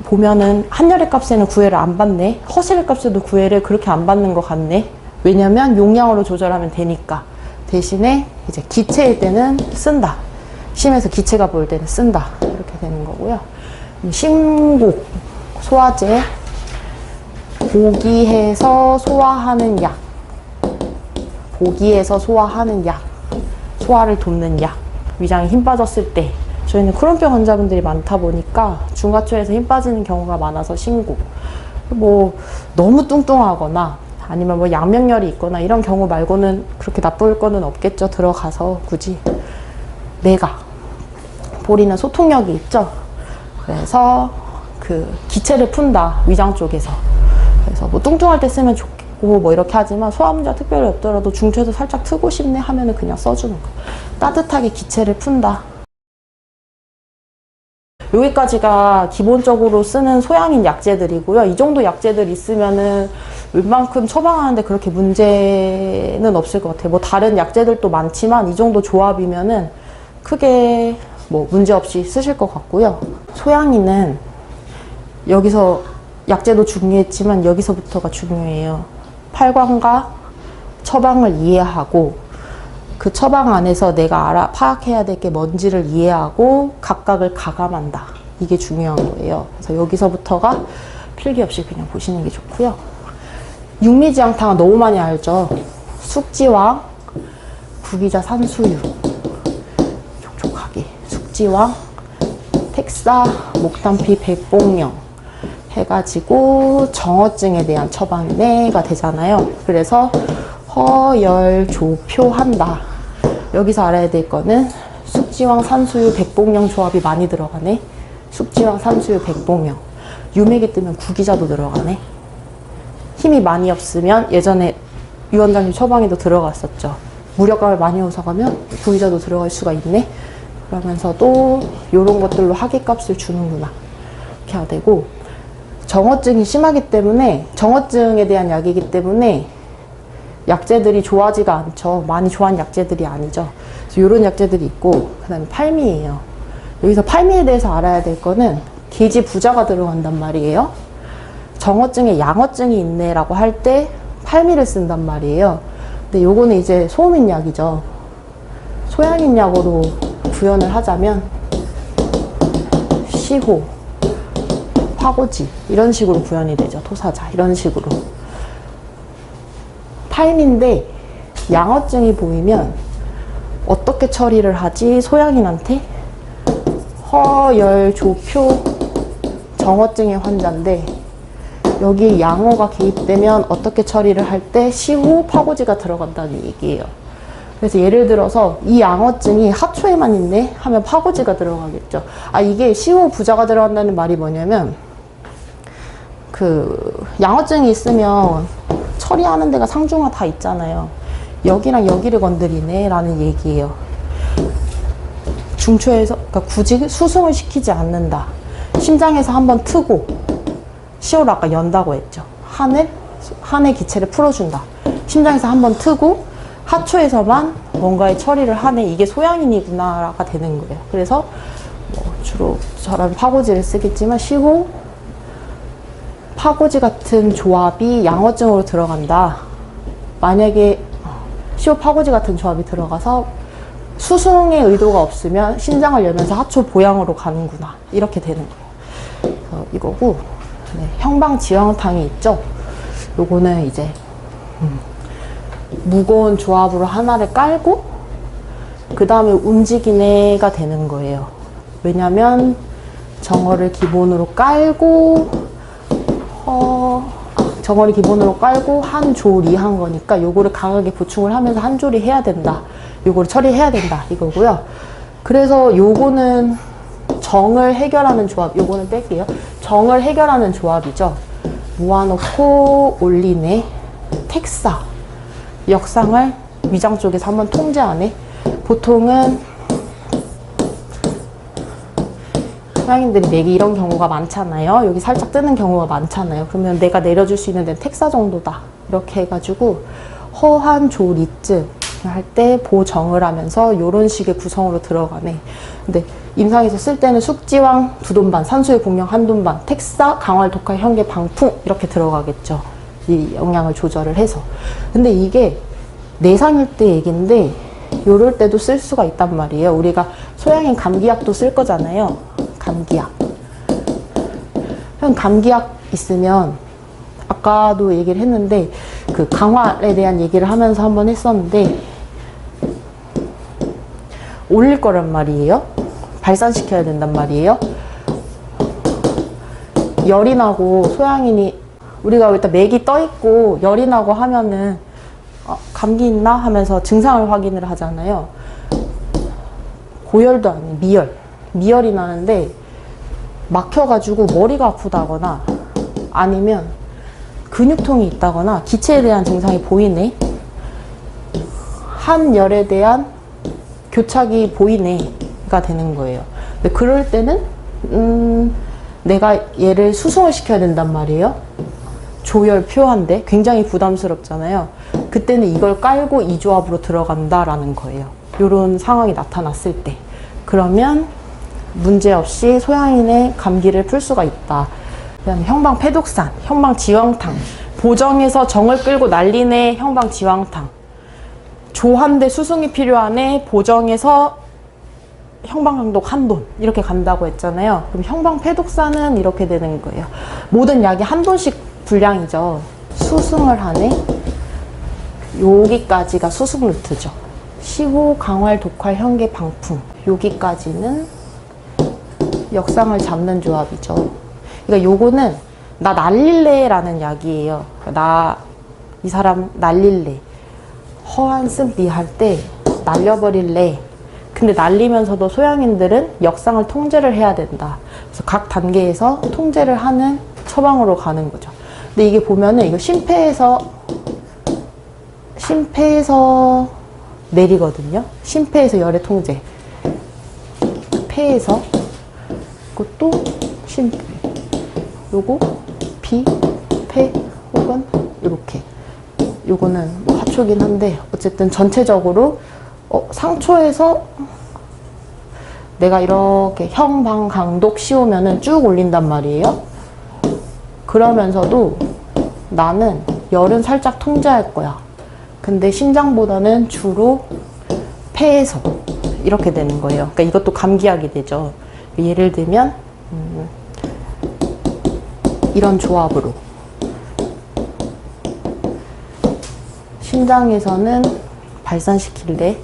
보면은 한열의 값에는 구애를 안 받네, 허실의 값에도 구애를 그렇게 안 받는 것 같네. 왜냐면 용량으로 조절하면 되니까. 대신에 이제 기체일 때는 쓴다. 심에서 기체가 보일 때는 쓴다. 이렇게 되는 거고요. 심곡, 소화제, 보기해서 소화하는 약, 보기에서 소화하는 약, 소화를 돕는 약, 위장에 힘 빠졌을 때, 저희는 크론병 환자분들이 많다 보니까 중하초에서 힘 빠지는 경우가 많아서 신고, 뭐 너무 뚱뚱하거나 아니면 뭐 양명열이 있거나 이런 경우 말고는 그렇게 나쁠 거는 없겠죠. 들어가서 굳이. 내가 보리는 소통력이 있죠. 그래서 그 기체를 푼다, 위장 쪽에서. 그래서 뭐 뚱뚱할 때 쓰면 좋겠고 뭐 이렇게 하지만, 소화 문제가 특별히 없더라도 중추에서 살짝 트고 싶네 하면은 그냥 써주는 거. 따뜻하게 기체를 푼다. 여기까지가 기본적으로 쓰는 소양인 약제들이고요. 이 정도 약제들 있으면은 웬만큼 처방하는데 그렇게 문제는 없을 것 같아요. 뭐 다른 약제들도 많지만 이 정도 조합이면은 크게 뭐 문제 없이 쓰실 것 같고요. 소양인은 여기서 약제도 중요했지만 여기서부터가 중요해요. 팔관과 처방을 이해하고, 그 처방 안에서 내가 파악해야 될 게 뭔지를 이해하고 각각을 가감한다. 이게 중요한 거예요. 그래서 여기서부터가 필기 없이 그냥 보시는 게 좋고요. 육미지향탕은 너무 많이 알죠. 숙지왕, 구기자 산수유, 촉촉하게 숙지왕, 택사, 목단피, 백봉령 해가지고 정어증에 대한 처방내가 되잖아요. 그래서 허열조표한다. 여기서 알아야 될 거는 숙지왕, 산수유, 백봉령 조합이 많이 들어가네. 숙지왕, 산수유, 백봉령. 유맥이 뜨면 구기자도 들어가네. 힘이 많이 없으면 예전에 유 원장님 처방에도 들어갔었죠. 무력감을 많이 호소하면 구기자도 들어갈 수가 있네. 그러면서도 이런 것들로 학위값을 주는구나. 이렇게 해야 되고, 정어증이 심하기 때문에, 정어증에 대한 약이기 때문에 약제들이 좋아하지가 않죠. 많이 좋아하는 약제들이 아니죠. 그래서 이런 약제들이 있고, 그 다음에 팔미예요. 여기서 팔미에 대해서 알아야 될 거는 계지 부자가 들어간단 말이에요. 정어증에 양어증이 있네라고 할 때 팔미를 쓴단 말이에요. 근데 요거는 이제 소음인 약이죠. 소양인 약으로 구현을 하자면 시호, 화고지 이런 식으로 구현이 되죠. 토사자 이런 식으로. 팔미인데 양어증이 보이면 어떻게 처리를 하지? 소양인한테 허열조표 정어증의 환자인데 여기 양어가 개입되면 어떻게 처리를 할 때 시후 파고지가 들어간다는 얘기예요. 그래서 예를 들어서 이 양어증이 하초에만 있네 하면 파고지가 들어가겠죠. 이게 시후 부자가 들어간다는 말이 뭐냐면 그 양어증이 있으면 처리하는 데가 상중하 다 있잖아요. 여기랑 여기를 건드리네 라는 얘기예요. 중초에서 그러니까 굳이 수승을 시키지 않는다. 심장에서 한번 트고 시호를 아까 연다고 했죠. 한의 기체를 풀어준다. 심장에서 한번 트고 하초에서만 뭔가의 처리를 하네. 이게 소양인이구나가 되는 거예요. 그래서 주로 저런 파고지를 쓰겠지만 시호 파고지 같은 조합이 양어증으로 들어간다. 만약에 시호 파고지 같은 조합이 들어가서 수승의 의도가 없으면 심장을 열면서 하초 보양으로 가는구나. 이렇게 되는 거예요. 이거고 네, 형방지왕탕이 있죠. 요거는 이제 무거운 조합으로 하나를 깔고 그 다음에 움직이네가 되는 거예요. 왜냐면 정어를 기본으로 깔고 정어를 기본으로 깔고 한 조리 한 거니까 요거를 강하게 보충을 하면서 한 조리 해야 된다. 요거를 처리해야 된다 이거고요. 그래서 요거는 정을 해결하는 조합, 요거는 뺄게요. 정을 해결하는 조합이죠. 모아놓고 올리네, 택사, 역상을 위장 쪽에서 한번 통제하네. 보통은 소양인들이 내기 이런 경우가 많잖아요. 여기 살짝 뜨는 경우가 많잖아요. 그러면 내가 내려줄 수 있는 데는 택사 정도다. 이렇게 해가지고 허한 조리증 할 때 보정을 하면서 이런 식의 구성으로 들어가네. 근데 임상에서 쓸 때는 숙지왕 두돈반, 산수의 공명 한돈반, 택사, 강활, 독할, 현계, 방풍 이렇게 들어가겠죠. 이 영양을 조절을 해서. 근데 이게 내상일 때 얘기인데 요럴 때도 쓸 수가 있단 말이에요. 우리가 소양인 감기약도 쓸 거잖아요. 감기약. 감기약 있으면 아까도 얘기를 했는데 그 강화에 대한 얘기를 하면서 한번 했었는데 올릴 거란 말이에요. 발산시켜야 된단 말이에요. 열이 나고 소양인이 우리가 일단 맥이 떠 있고 열이 나고 하면은 감기 있나 하면서 증상을 확인을 하잖아요. 고열도 아니에요. 미열이 나는데 막혀가지고 머리가 아프다거나 아니면 근육통이 있다거나 기체에 대한 증상이 보이네. 한 열에 대한 교착이 보이네가 되는 거예요. 근데 그럴 때는 내가 얘를 수송을 시켜야 된단 말이에요. 조열 표한데 굉장히 부담스럽잖아요. 그때는 이걸 깔고 이 조합으로 들어간다라는 거예요. 이런 상황이 나타났을 때. 그러면 문제없이 소양인의 감기를 풀 수가 있다. 그다음에 형방패독산, 형방지왕탕, 보정에서 정을 끌고 날리네 형방지왕탕, 조한대 수승이 필요하네 보정에서 형방강독 한돈 이렇게 간다고 했잖아요. 그럼 형방패독산은 이렇게 되는 거예요. 모든 약이 한 돈씩 분량이죠. 수승을 하네. 여기까지가 수승 루트죠. 시호, 강활, 독활, 현계, 방풍 여기까지는 역상을 잡는 조합이죠. 그러니까 요거는 나 날릴래 라는 약이에요. 나 이 사람 날릴래, 허한 씀비 할 때 날려버릴래. 근데 날리면서도 소양인들은 역상을 통제를 해야 된다. 그래서 각 단계에서 통제를 하는 처방으로 가는 거죠. 근데 이게 보면은 이거 심폐에서 내리거든요. 심폐에서 열의 통제, 폐에서 그것도 심폐, 요거 비, 폐 혹은 이렇게. 요거는 뭐 하초긴 한데 어쨌든 전체적으로 상초에서 내가 이렇게 형방강독 씌우면은 쭉 올린단 말이에요. 그러면서도 나는 열은 살짝 통제할 거야. 근데 심장보다는 주로 폐에서 이렇게 되는 거예요. 그러니까 이것도 감기약이 되죠. 예를 들면 이런 조합으로 심장에서는 발산시킬래,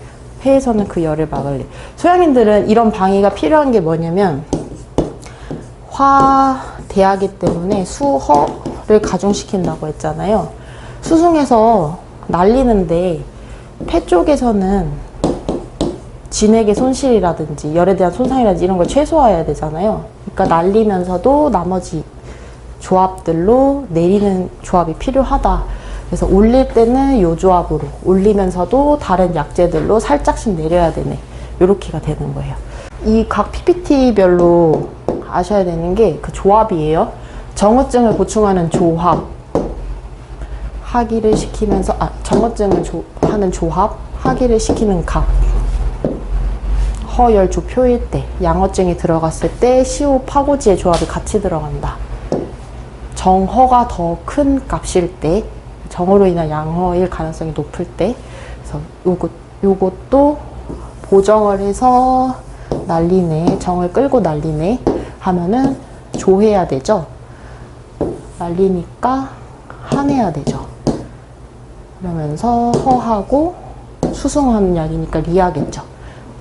폐에서는 그 열을 막을래. 소양인들은 이런 방해가 필요한 게 뭐냐면 화대하기 때문에 수허를 가중시킨다고 했잖아요. 수승해서 날리는데 폐 쪽에서는 진액의 손실이라든지 열에 대한 손상이라든지 이런 걸 최소화해야 되잖아요. 그러니까 날리면서도 나머지 조합들로 내리는 조합이 필요하다. 그래서 올릴 때는 이 조합으로 올리면서도 다른 약재들로 살짝씩 내려야 되네. 이렇게가 되는 거예요. 이 각 PPT별로 아셔야 되는 게 그 조합이에요. 정어증을 보충하는 조합, 하기를 시키면서 정어증을 하는 조합, 하기를 시키는 각, 허열조표일 때, 양어증이 들어갔을 때 시호 파고지의 조합이 같이 들어간다. 정허가 더 큰 값일 때, 정어로 인한 양허일 가능성이 높을 때, 그래서 요것도 보정을 해서 날리네, 정을 끌고 날리네 하면은 조해야 되죠. 날리니까 한해야 되죠. 그러면서 허하고 수승하는 약이니까 리하겠죠.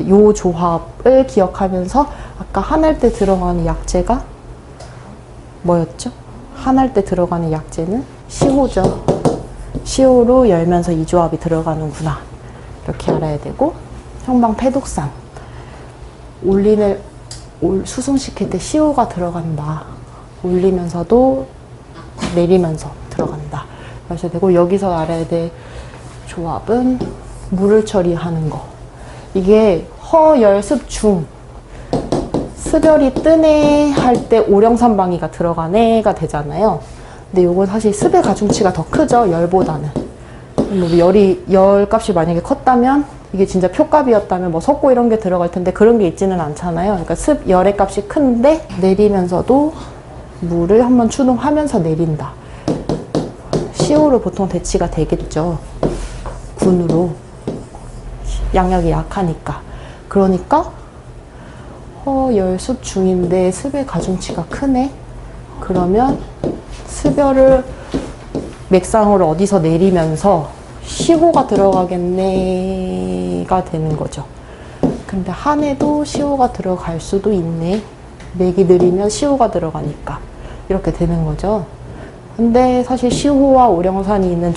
요 조합을 기억하면서 아까 한할 때 들어가는 약재가 뭐였죠? 한할 때 들어가는 약재는 시호죠. 시호로 열면서 이 조합이 들어가는구나. 이렇게 알아야 되고, 형방 폐독산. 수승시킬 때 시호가 들어간다. 올리면서도 내리면서 들어간다. 아셔야 되고, 여기서 알아야 될 조합은 물을 처리하는 거. 이게 허열습중. 습열이 뜨네 할 때 오령산방이가 들어가네가 되잖아요. 근데 요건 사실 습의 가중치가 더 크죠, 열보다는. 뭐 열 값이 만약에 컸다면, 이게 진짜 표값이었다면 뭐 석고 이런 게 들어갈 텐데 그런 게 있지는 않잖아요. 그러니까 습, 열의 값이 큰데 내리면서도 물을 한번 추동하면서 내린다. 시호로 보통 대치가 되겠죠. 군으로. 양력이 약하니까. 그러니까 허열습 중인데 습의 가중치가 크네. 그러면 습열을 맥상으로 어디서 내리면서 시호가 들어가겠네가 되는 거죠. 근데 한에도 시호가 들어갈 수도 있네. 맥이 느리면 시호가 들어가니까 이렇게 되는 거죠. 근데 사실 시호와 오령산이 있는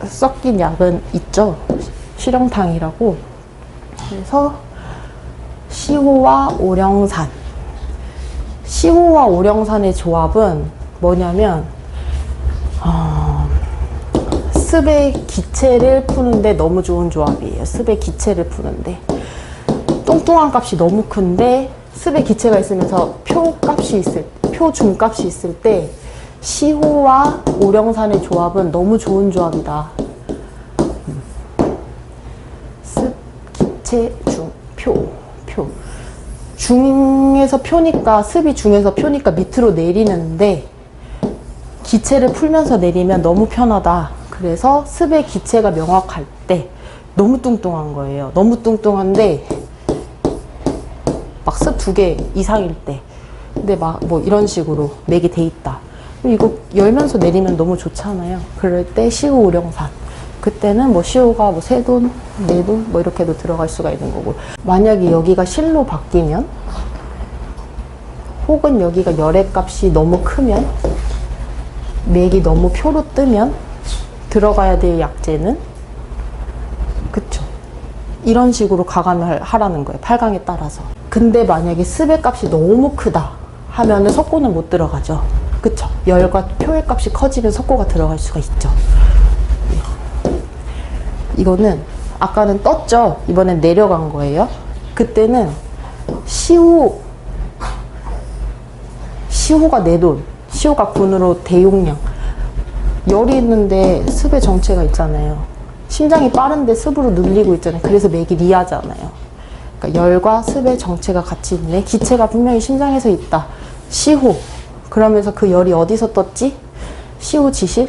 섞인 약은 있죠. 실형탕이라고. 그래서 시호와 오령산. 시호와 오령산의 조합은 뭐냐면 습의 기체를 푸는데 너무 좋은 조합이에요. 습의 기체를 푸는데 뚱뚱한 값이 너무 큰데 습의 기체가 있으면서 표중값이 있을 때 시호와 오령산의 조합은 너무 좋은 조합이다. 습, 기체, 중, 표. 중에서 표니까, 습이 중에서 표니까 밑으로 내리는데 기체를 풀면서 내리면 너무 편하다. 그래서 습의 기체가 명확할 때 너무 뚱뚱한 거예요. 너무 뚱뚱한데 막 습 2개 이상일 때, 근데 막 뭐 이런 식으로 맥이 돼 있다. 이거 열면서 내리면 너무 좋잖아요. 그럴 때 시호 오령산. 그때는 뭐 시호가 뭐 3돈, 4돈 뭐 이렇게도 들어갈 수가 있는 거고, 만약에 여기가 실로 바뀌면, 혹은 여기가 열의 값이 너무 크면, 맥이 너무 표로 뜨면 들어가야 될 약재는, 그쵸, 이런 식으로 가감을 하라는 거예요. 8강에 따라서. 근데 만약에 습의 값이 너무 크다 하면은 석고는 못 들어가죠. 그쵸? 열과 표의 값이 커지면 석고가 들어갈 수가 있죠. 이거는 아까는 떴죠? 이번엔 내려간 거예요. 그때는 시호가 4돈, 시호가 군으로 대용량. 열이 있는데 습의 정체가 있잖아요. 심장이 빠른데 습으로 눌리고 있잖아요. 그래서 맥이 리하잖아요. 그러니까 열과 습의 정체가 같이 있네. 기체가 분명히 심장에서 있다. 시호. 그러면서 그 열이 어디서 떴지? 시호 지실?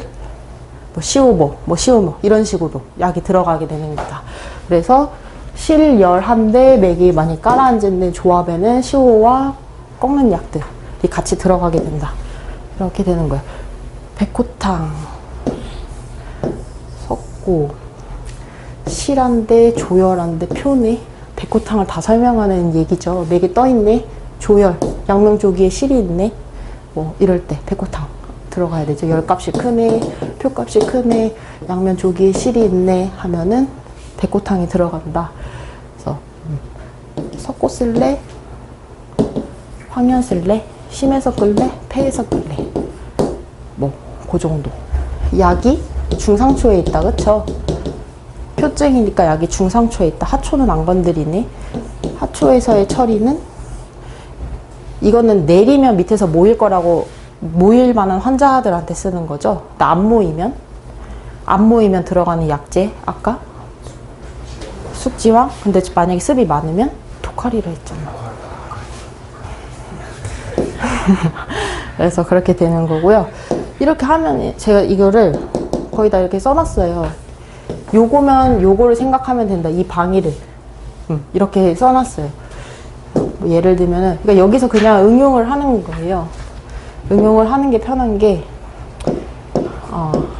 뭐 시호 이런 식으로 약이 들어가게 되는 거다. 그래서 실열한데 맥이 많이 깔아앉은 조합에는 시호와 꺾는 약들이 같이 들어가게 된다. 이렇게 되는 거예요. 백호탕, 석고, 실한데 조열한데 표네. 백호탕을 다 설명하는 얘기죠. 맥이 떠있네. 조열, 양명조기에 실이 있네. 뭐 이럴 때 백호탕 들어가야 되죠. 열값이 크네, 표값이 크네, 양면조기에 실이 있네 하면은 백호탕이 들어간다. 그래서 석고 쓸래? 황련 쓸래? 심해서 끌래? 폐해서 끌래? 뭐 그 정도. 약이 중상초에 있다. 그쵸? 표증이니까 약이 중상초에 있다. 하초는 안 건드리네. 하초에서의 처리는 이거는 내리면 밑에서 모일 거라고, 모일 만한 환자들한테 쓰는 거죠. 안 모이면 들어가는 약재, 아까 숙지황. 근데 만약에 습이 많으면 독하리라 했잖아. 그래서 그렇게 되는 거고요. 이렇게 하면 제가 이거를 거의 다 이렇게 써놨어요. 요거면 요거를 생각하면 된다. 이 방위를 이렇게 써놨어요. 뭐 예를 들면은, 그러니까 여기서 그냥 응용을 하는 거예요. 응용을 하는 게 편한 게,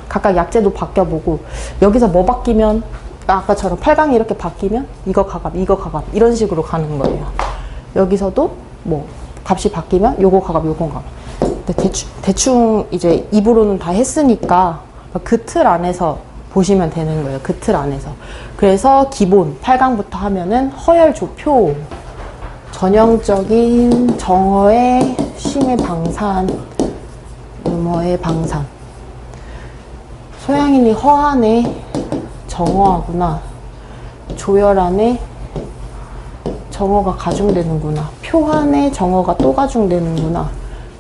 각각 약재도 바뀌어보고, 여기서 뭐 바뀌면, 아까처럼 8강이 이렇게 바뀌면, 이거 가감, 이거 가감, 이런 식으로 가는 거예요. 여기서도 뭐, 값이 바뀌면, 요거 가감, 요거 가감. 근데 대충 이제 입으로는 다 했으니까, 그 틀 안에서 보시면 되는 거예요. 그 틀 안에서. 그래서 기본 8강부터 하면은 허열, 조표, 전형적인 정어의 심의 방산, 음어의 방산. 소양인이 허안에 정어하구나. 조열안에 정어가 가중되는구나. 표안에 정어가 또 가중되는구나.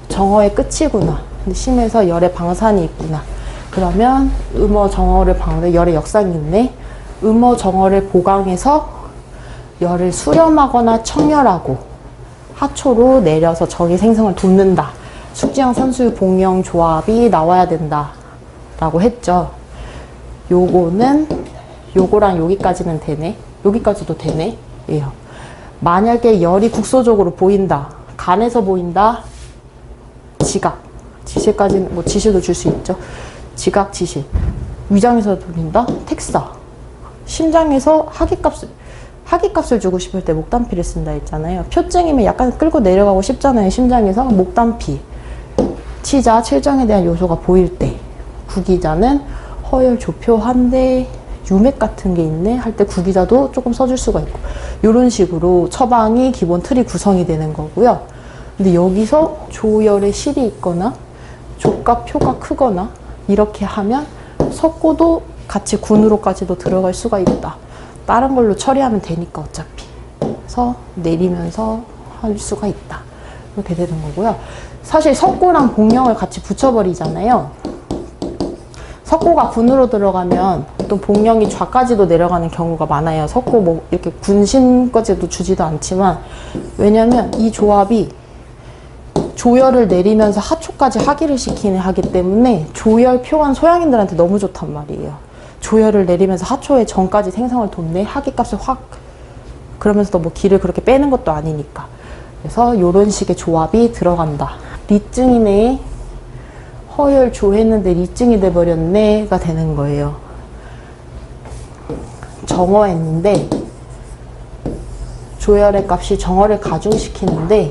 정어의 끝이구나. 근데 심에서 열의 방산이 있구나. 그러면 음어 정어를 방어해 열의 역상이 있네. 음어 정어를 보강해서 열을 수렴하거나 청열하고 하초로 내려서 정의 생성을 돕는다. 숙지형 선수 봉영 조합이 나와야 된다 라고 했죠. 요거는 요거랑 여기까지는 되네. 여기까지도 되네. 예요. 만약에 열이 국소적으로 보인다. 간에서 보인다. 지각. 지실까지는 뭐 지실도 줄 수 있죠. 지각, 지실. 위장에서 보인다. 택사. 심장에서 하기값을 주고 싶을 때 목단피를 쓴다 했잖아요. 표증이면 약간 끌고 내려가고 싶잖아요. 심장에서 목단피. 치자, 칠정에 대한 요소가 보일 때. 구기자는 허열, 조표, 한대, 유맥 같은 게 있네 할 때 구기자도 조금 써줄 수가 있고, 이런 식으로 처방이 기본 틀이 구성이 되는 거고요. 근데 여기서 조열에 실이 있거나 조가, 표가 크거나 이렇게 하면 석고도 같이 군으로까지도 들어갈 수가 있다. 다른 걸로 처리하면 되니까 어차피. 그래서 내리면서 할 수가 있다. 이렇게 되는 거고요. 사실 석고랑 봉영을 같이 붙여버리잖아요. 석고가 군으로 들어가면 또 봉영이 좌까지도 내려가는 경우가 많아요. 석고 뭐 이렇게 군신까지도 주지도 않지만, 왜냐면 이 조합이 조열을 내리면서 하초까지 하기를 시키는 하기 때문에 조열 표한 소양인들한테 너무 좋단 말이에요. 조열을 내리면서 하초의 정까지 생성을 돕네. 하기값을 확, 그러면서도 뭐 기를 그렇게 빼는 것도 아니니까. 그래서 이런 식의 조합이 들어간다. 리증이네. 허열 조했는데 리증이 돼버렸네가 되는 거예요. 정어했는데 조열의 값이 정어를 가중시키는데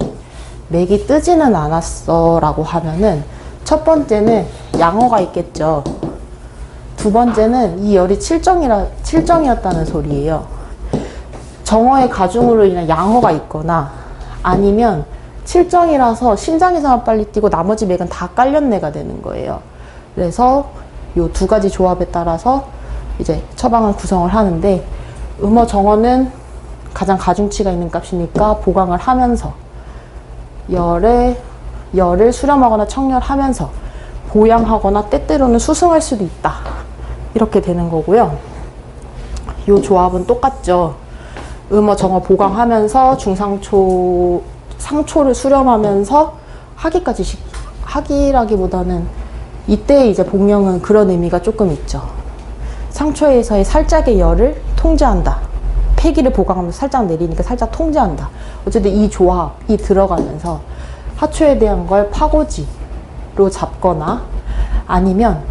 맥이 뜨지는 않았어 라고 하면은, 첫 번째는 양어가 있겠죠. 두 번째는 이 열이 칠정이었다는 소리예요. 정어의 가중으로 인한 양어가 있거나, 아니면 칠정이라서 심장에서만 빨리 뛰고 나머지 맥은 다 깔렸네가 되는 거예요. 그래서 이 두 가지 조합에 따라서 이제 처방을 구성을 하는데, 음어 정어는 가장 가중치가 있는 값이니까 보강을 하면서 열을 수렴하거나 청열하면서 보양하거나 때때로는 수승할 수도 있다. 이렇게 되는 거고요. 이 조합은 똑같죠. 음어 정어 보강하면서 상초를 수렴하면서 하기라기보다는 이때 이제 봉영은 그런 의미가 조금 있죠. 상초에서의 살짝의 열을 통제한다. 폐기를 보강하면서 살짝 내리니까 살짝 통제한다. 어쨌든 이 조합이 들어가면서 하초에 대한 걸 파고지로 잡거나, 아니면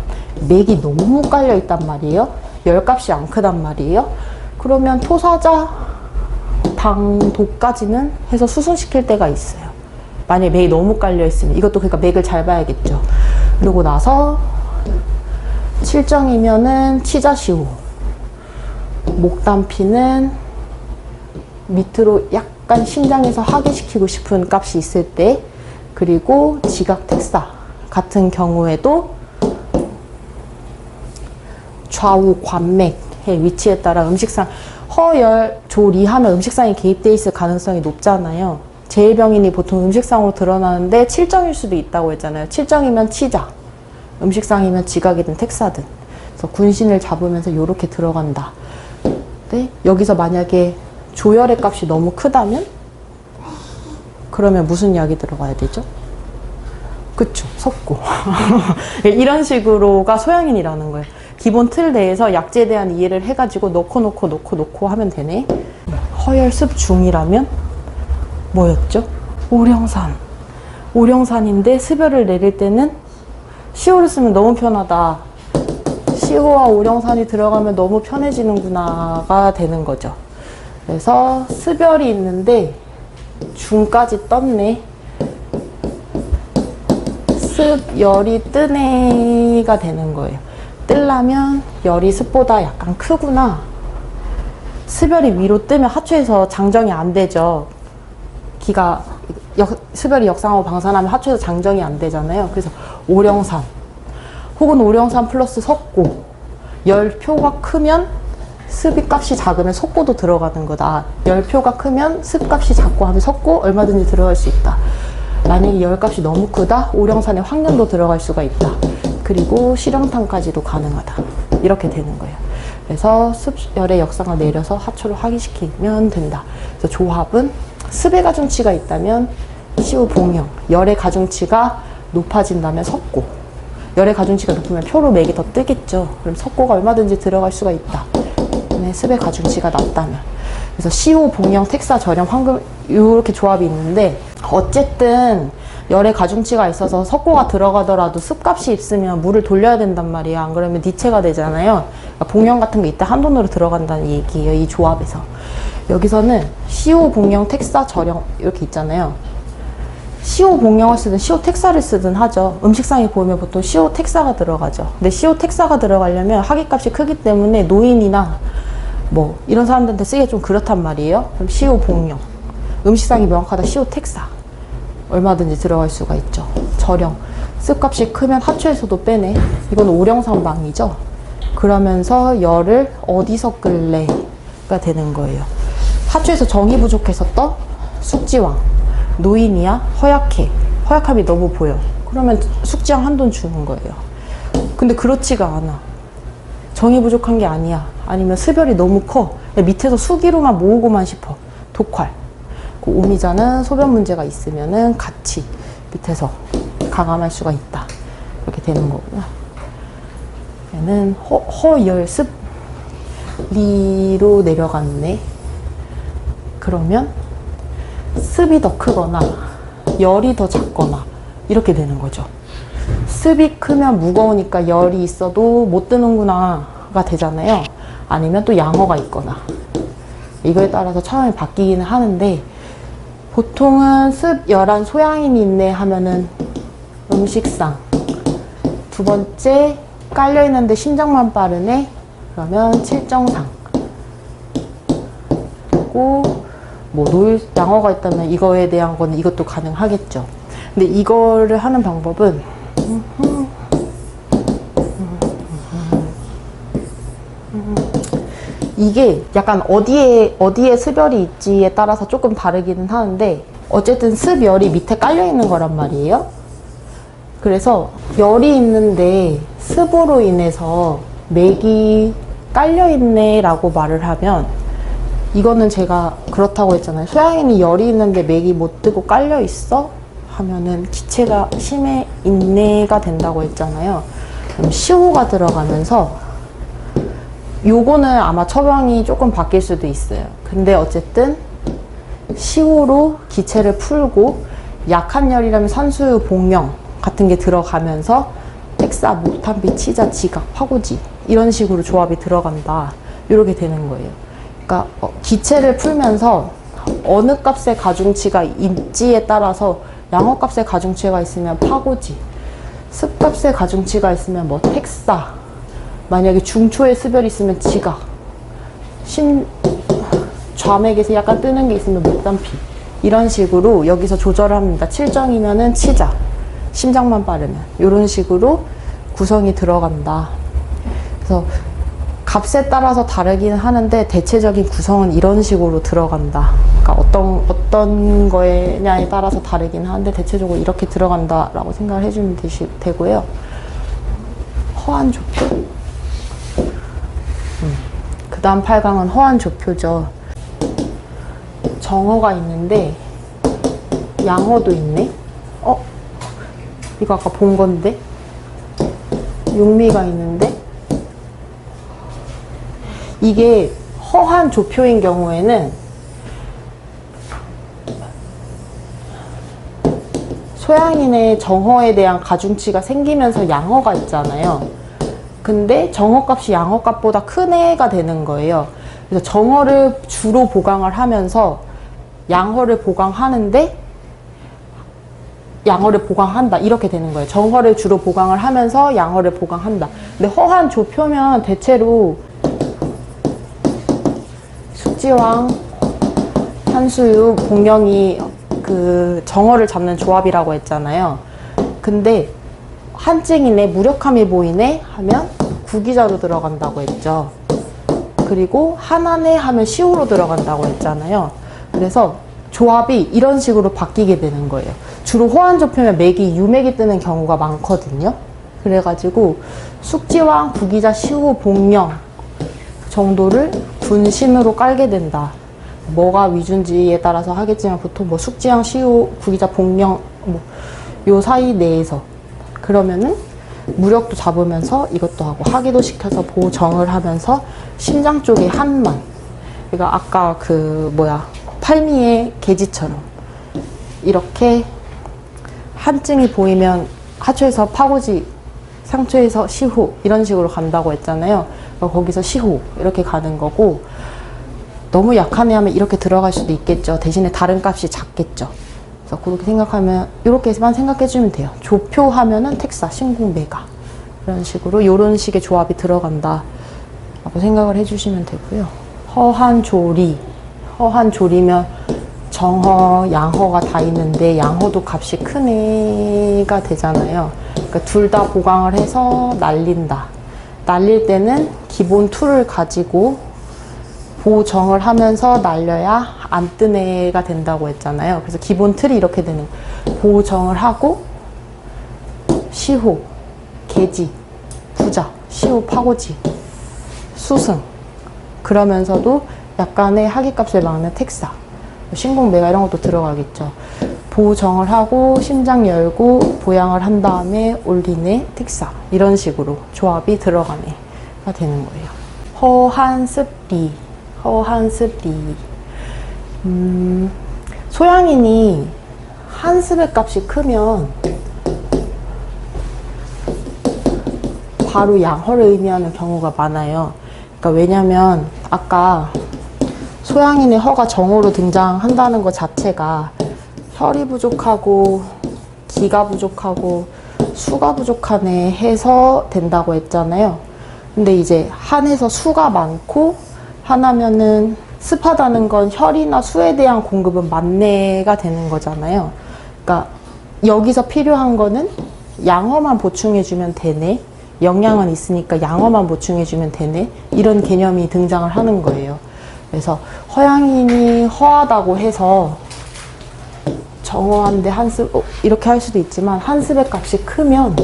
맥이 너무 깔려 있단 말이에요. 열값이 안 크단 말이에요. 그러면 토사자, 당도까지는 해서 수순시킬 때가 있어요. 만약에 맥이 너무 깔려있으면. 이것도 그러니까 맥을 잘 봐야겠죠. 그러고 나서 7정이면은 치자시호, 목단피는 밑으로 약간 심장에서 하괴시키고 싶은 값이 있을 때, 그리고 지각 택사 같은 경우에도 좌우 관맥의 위치에 따라 음식상, 허열, 조리하면 음식상이 개입되어 있을 가능성이 높잖아요. 제1병인이 보통 음식상으로 드러나는데 7정일 수도 있다고 했잖아요. 7정이면 치자, 음식상이면 지각이든 택사든. 그래서 군신을 잡으면서 이렇게 들어간다. 네? 여기서 만약에 조열의 값이 너무 크다면? 그러면 무슨 약이 들어가야 되죠? 그쵸, 석고. 이런 식으로가 소양인이라는 거예요. 기본 틀 내에서 약제에 대한 이해를 해가지고 넣고 하면 되네. 허열습 중이라면 뭐였죠? 오령산. 오령산인데 습열을 내릴 때는 시호를 쓰면 너무 편하다. 시호와 오령산이 들어가면 너무 편해지는구나가 되는 거죠. 그래서 습열이 있는데 중까지 떴네. 습열이 뜨네가 되는 거예요. 뜨려면 열이 습보다 약간 크구나. 습열이 위로 뜨면 하초에서 장정이 안 되죠. 기가 습열이 역상하고 방산하면 하초에서 장정이 안 되잖아요. 그래서 오령산 혹은 오령산 플러스 석고, 열표가 크면 습이 값이 작으면 석고도 들어가는 거다. 열표가 크면 습 값이 작고 하면 석고 얼마든지 들어갈 수 있다. 만약에 열 값이 너무 크다, 오령산에 황련도 들어갈 수가 있다. 그리고 실형탄까지도 가능하다. 이렇게 되는 거예요. 그래서 습열의 역상을 내려서 하초를 확인시키면 된다. 그래서 조합은 습의 가중치가 있다면 시우 봉형, 열의 가중치가 높아진다면 석고, 열의 가중치가 높으면 표로 맥이 더 뜨겠죠. 그럼 석고가 얼마든지 들어갈 수가 있다. 습의 가중치가 낮다면. 그래서 시호, 봉형, 택사, 절형, 황금 이렇게 조합이 있는데, 어쨌든 열의 가중치가 있어서 석고가 들어가더라도 습값이 있으면 물을 돌려야 된단 말이에요. 안 그러면 니체가 되잖아요. 그러니까 봉형 같은 게 이때 한돈으로 들어간다는 얘기예요. 이 조합에서. 여기서는 시호, 봉형, 택사, 절형 이렇게 있잖아요. 시호 봉형을 쓰든 시호 택사를 쓰든 하죠. 음식상에 보면 보통 시호 택사가 들어가죠. 근데 시호 택사가 들어가려면 학위값이 크기 때문에 노인이나 뭐 이런 사람들한테 쓰기가 좀 그렇단 말이에요. 그럼 시호 봉형, 음식상이 명확하다 시호 택사 얼마든지 들어갈 수가 있죠. 절형, 습값이 크면 하초에서도 빼네. 이건 오령산방이죠. 그러면서 열을 어디서 끌래가 되는 거예요. 하초에서 정이 부족해서 떠 숙지왕, 노인이야 허약해, 허약함이 너무 보여. 그러면 숙지왕 한돈 주는 거예요. 근데 그렇지가 않아. 정이 부족한 게 아니야. 아니면 습열이 너무 커. 밑에서 수기로만 모으고만 싶어. 독활. 그 오미자는 소변 문제가 있으면은 같이 밑에서 가감할 수가 있다. 이렇게 되는 거구나. 얘는 허열습 리로 내려갔네. 그러면 습이 더 크거나 열이 더 작거나 이렇게 되는 거죠. 습이 크면 무거우니까 열이 있어도 못 뜨는구나가 되잖아요. 아니면 또 양어가 있거나 이거에 따라서 처음에 바뀌기는 하는데, 보통은 습 열한 소양인이 있네 하면은 음식상, 두 번째 깔려있는데 심장만 빠르네 그러면 칠정상, 그리고 뭐 양어가 있다면 이거에 대한 거는 이것도 가능하겠죠. 근데 이거를 하는 방법은 이게 약간 어디에 습열이 있지에 따라서 조금 다르기는 하는데, 어쨌든 습열이 밑에 깔려 있는 거란 말이에요. 그래서 열이 있는데 습으로 인해서 맥이 깔려 있네 라고 말을 하면, 이거는 제가 그렇다고 했잖아요. 소양인이 열이 있는데 맥이 못 뜨고 깔려 있어? 하면은 기체가 심해 있네가 된다고 했잖아요. 그럼 시호가 들어가면서 요거는 아마 처방이 조금 바뀔 수도 있어요. 근데 어쨌든 시호로 기체를 풀고 약한 열이라면 산수, 봉형 같은 게 들어가면서 택사, 목탄비, 치자, 지각, 화고지 이런 식으로 조합이 들어간다. 이렇게 되는 거예요. 그러니까 기체를 풀면서 어느 값의 가중치가 있지에 따라서 양어값의 가중치가 있으면 파고지, 습값의 가중치가 있으면 뭐 택사, 만약에 중초의 습열이 있으면 지각, 좌맥에서 약간 뜨는 게 있으면 목단피, 이런 식으로 여기서 조절을 합니다. 7정이면은 치자, 심장만 빠르면 이런 식으로 구성이 들어간다. 그래서 값에 따라서 다르긴 하는데 대체적인 구성은 이런 식으로 들어간다. 그러니까 어떤 거냐에 따라서 다르긴 하는데 대체적으로 이렇게 들어간다라고 생각을 해주면 되고요. 허한 조표. 그 다음 8강은 허한 조표죠. 정어가 있는데 양어도 있네. 이거 아까 본 건데. 육미가 있는데 이게 허한 조표인 경우에는 소양인의 정어에 대한 가중치가 생기면서 양어가 있잖아요. 근데 정어값이 양어값보다 큰 애가 되는 거예요. 그래서 정어를 주로 보강을 하면서 양어를 보강하는데 양어를 보강한다 이렇게 되는 거예요. 정어를 주로 보강을 하면서 양어를 보강한다. 근데 허한 조표면 대체로 숙지왕, 한수유, 복령이 그 정어를 잡는 조합이라고 했잖아요. 근데 한증이네, 무력함이 보이네 하면 구기자로 들어간다고 했죠. 그리고 한안에 하면 시우로 들어간다고 했잖아요. 그래서 조합이 이런 식으로 바뀌게 되는 거예요. 주로 호환조표면 맥이 유맥이 뜨는 경우가 많거든요. 그래가지고 숙지왕, 구기자, 시우, 복령 정도를 군신으로 깔게 된다. 뭐가 위주인지에 따라서 하겠지만 보통 뭐 숙지왕, 시우, 구기자, 복령 뭐 요 사이 내에서 그러면은 무력도 잡으면서 이것도 하고 하기도 시켜서 보정을 하면서 심장 쪽에 한만, 그러니까 아까 그 팔미의 계지처럼 이렇게 한증이 보이면 하초에서 파고지, 상초에서 시호 이런 식으로 간다고 했잖아요. 거기서 시호 이렇게 가는 거고, 너무 약한 애 하면 이렇게 들어갈 수도 있겠죠. 대신에 다른 값이 작겠죠. 그래서 그렇게 생각하면 이렇게만 생각해주면 돼요. 조표하면은 택사, 신궁매가 이런 식으로 이런 식의 조합이 들어간다 라고 생각을 해주시면 되고요. 허한조리, 허한조리면 정허, 양허가 다 있는데 양허도 값이 큰 애가 되잖아요. 그러니까 둘 다 보강을 해서 날린다. 날릴 때는 기본 툴을 가지고 보정을 하면서 날려야 안 뜬 애가 된다고 했잖아요. 그래서 기본 틀이 이렇게 되는 거예요. 보정을 하고 시호, 계지, 부자, 시호, 파고지, 수승, 그러면서도 약간의 하기값을 막는 택사, 신공매가 이런 것도 들어가겠죠. 보정을 하고 심장 열고 보양을 한 다음에 올리네, 택사, 이런 식으로 조합이 들어가네 가 되는 거예요. 허한습리, 허한습리. 소양인이 한습의 값이 크면 바로 양허를 의미하는 경우가 많아요. 그러니까 왜냐면 아까 소양인의 허가 정호로 등장한다는 것 자체가 혈이 부족하고 기가 부족하고 수가 부족하네 해서 된다고 했잖아요. 근데 이제 한에서 수가 많고 하나면은 습하다는 건 혈이나 수에 대한 공급은 만내가 되는 거잖아요. 그러니까 여기서 필요한 거는 양어만 보충해주면 되네, 영양은 있으니까 양어만 보충해주면 되네, 이런 개념이 등장을 하는 거예요. 그래서 허양인이 허하다고 해서 정어한데 한습 이렇게 할 수도 있지만, 한습의 값이 크면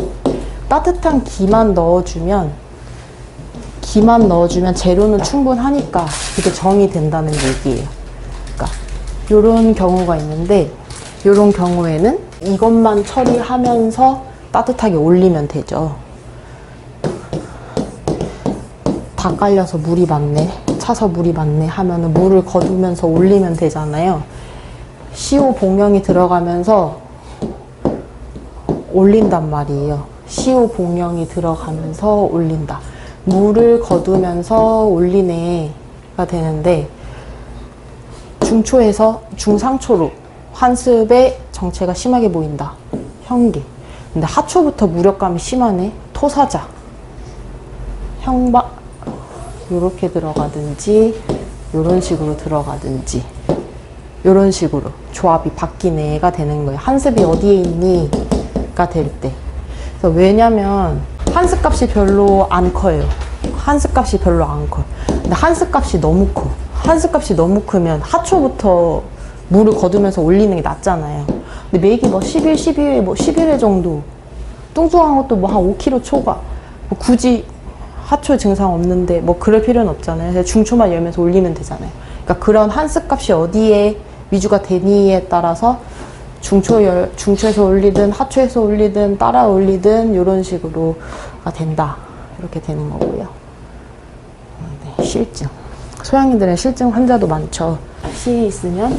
따뜻한 기만 넣어주면 재료는 충분하니까 그게 정이 된다는 얘기예요. 그러니까 이런 경우가 있는데, 이런 경우에는 이것만 처리하면서 따뜻하게 올리면 되죠. 다 깔려서 물이 많네, 차서 물이 많네 하면은 물을 거두면서 올리면 되잖아요. 시오 복령이 들어가면서 올린단 말이에요. 시오 복령이 들어가면서 올린다. 물을 거두면서 올리네가 되는데, 중초에서 중상초로 환습의 정체가 심하게 보인다. 현계. 근데 하초부터 무력감이 심하네. 토사자. 형바 요렇게 들어가든지 요런 식으로 들어가든지 요런 식으로 조합이 바뀌네가 되는 거예요. 한습이 어디에 있니? 가 될 때. 그래서 왜냐면 한습 값이 별로 안 커요. 한습 값이 별로 안 커요. 근데 한습 값이 너무 커. 한습 값이 너무 크면 하초부터 물을 거두면서 올리는 게 낫잖아요. 근데 맥이 뭐 11, 12회, 뭐 11회 정도 뚱뚱한 것도 뭐 한 5kg 초과 뭐 굳이 하초 증상 없는데 뭐 그럴 필요는 없잖아요. 그래서 중초만 열면서 올리면 되잖아요. 그러니까 그런 한습 값이 어디에 위주가 되니에 따라서 중초에서 올리든 하초에서 올리든 따라 올리든 이런 식으로가 된다. 이렇게 되는 거고요. 네, 실증. 소양이들은 실증 환자도 많죠. 실이 있으면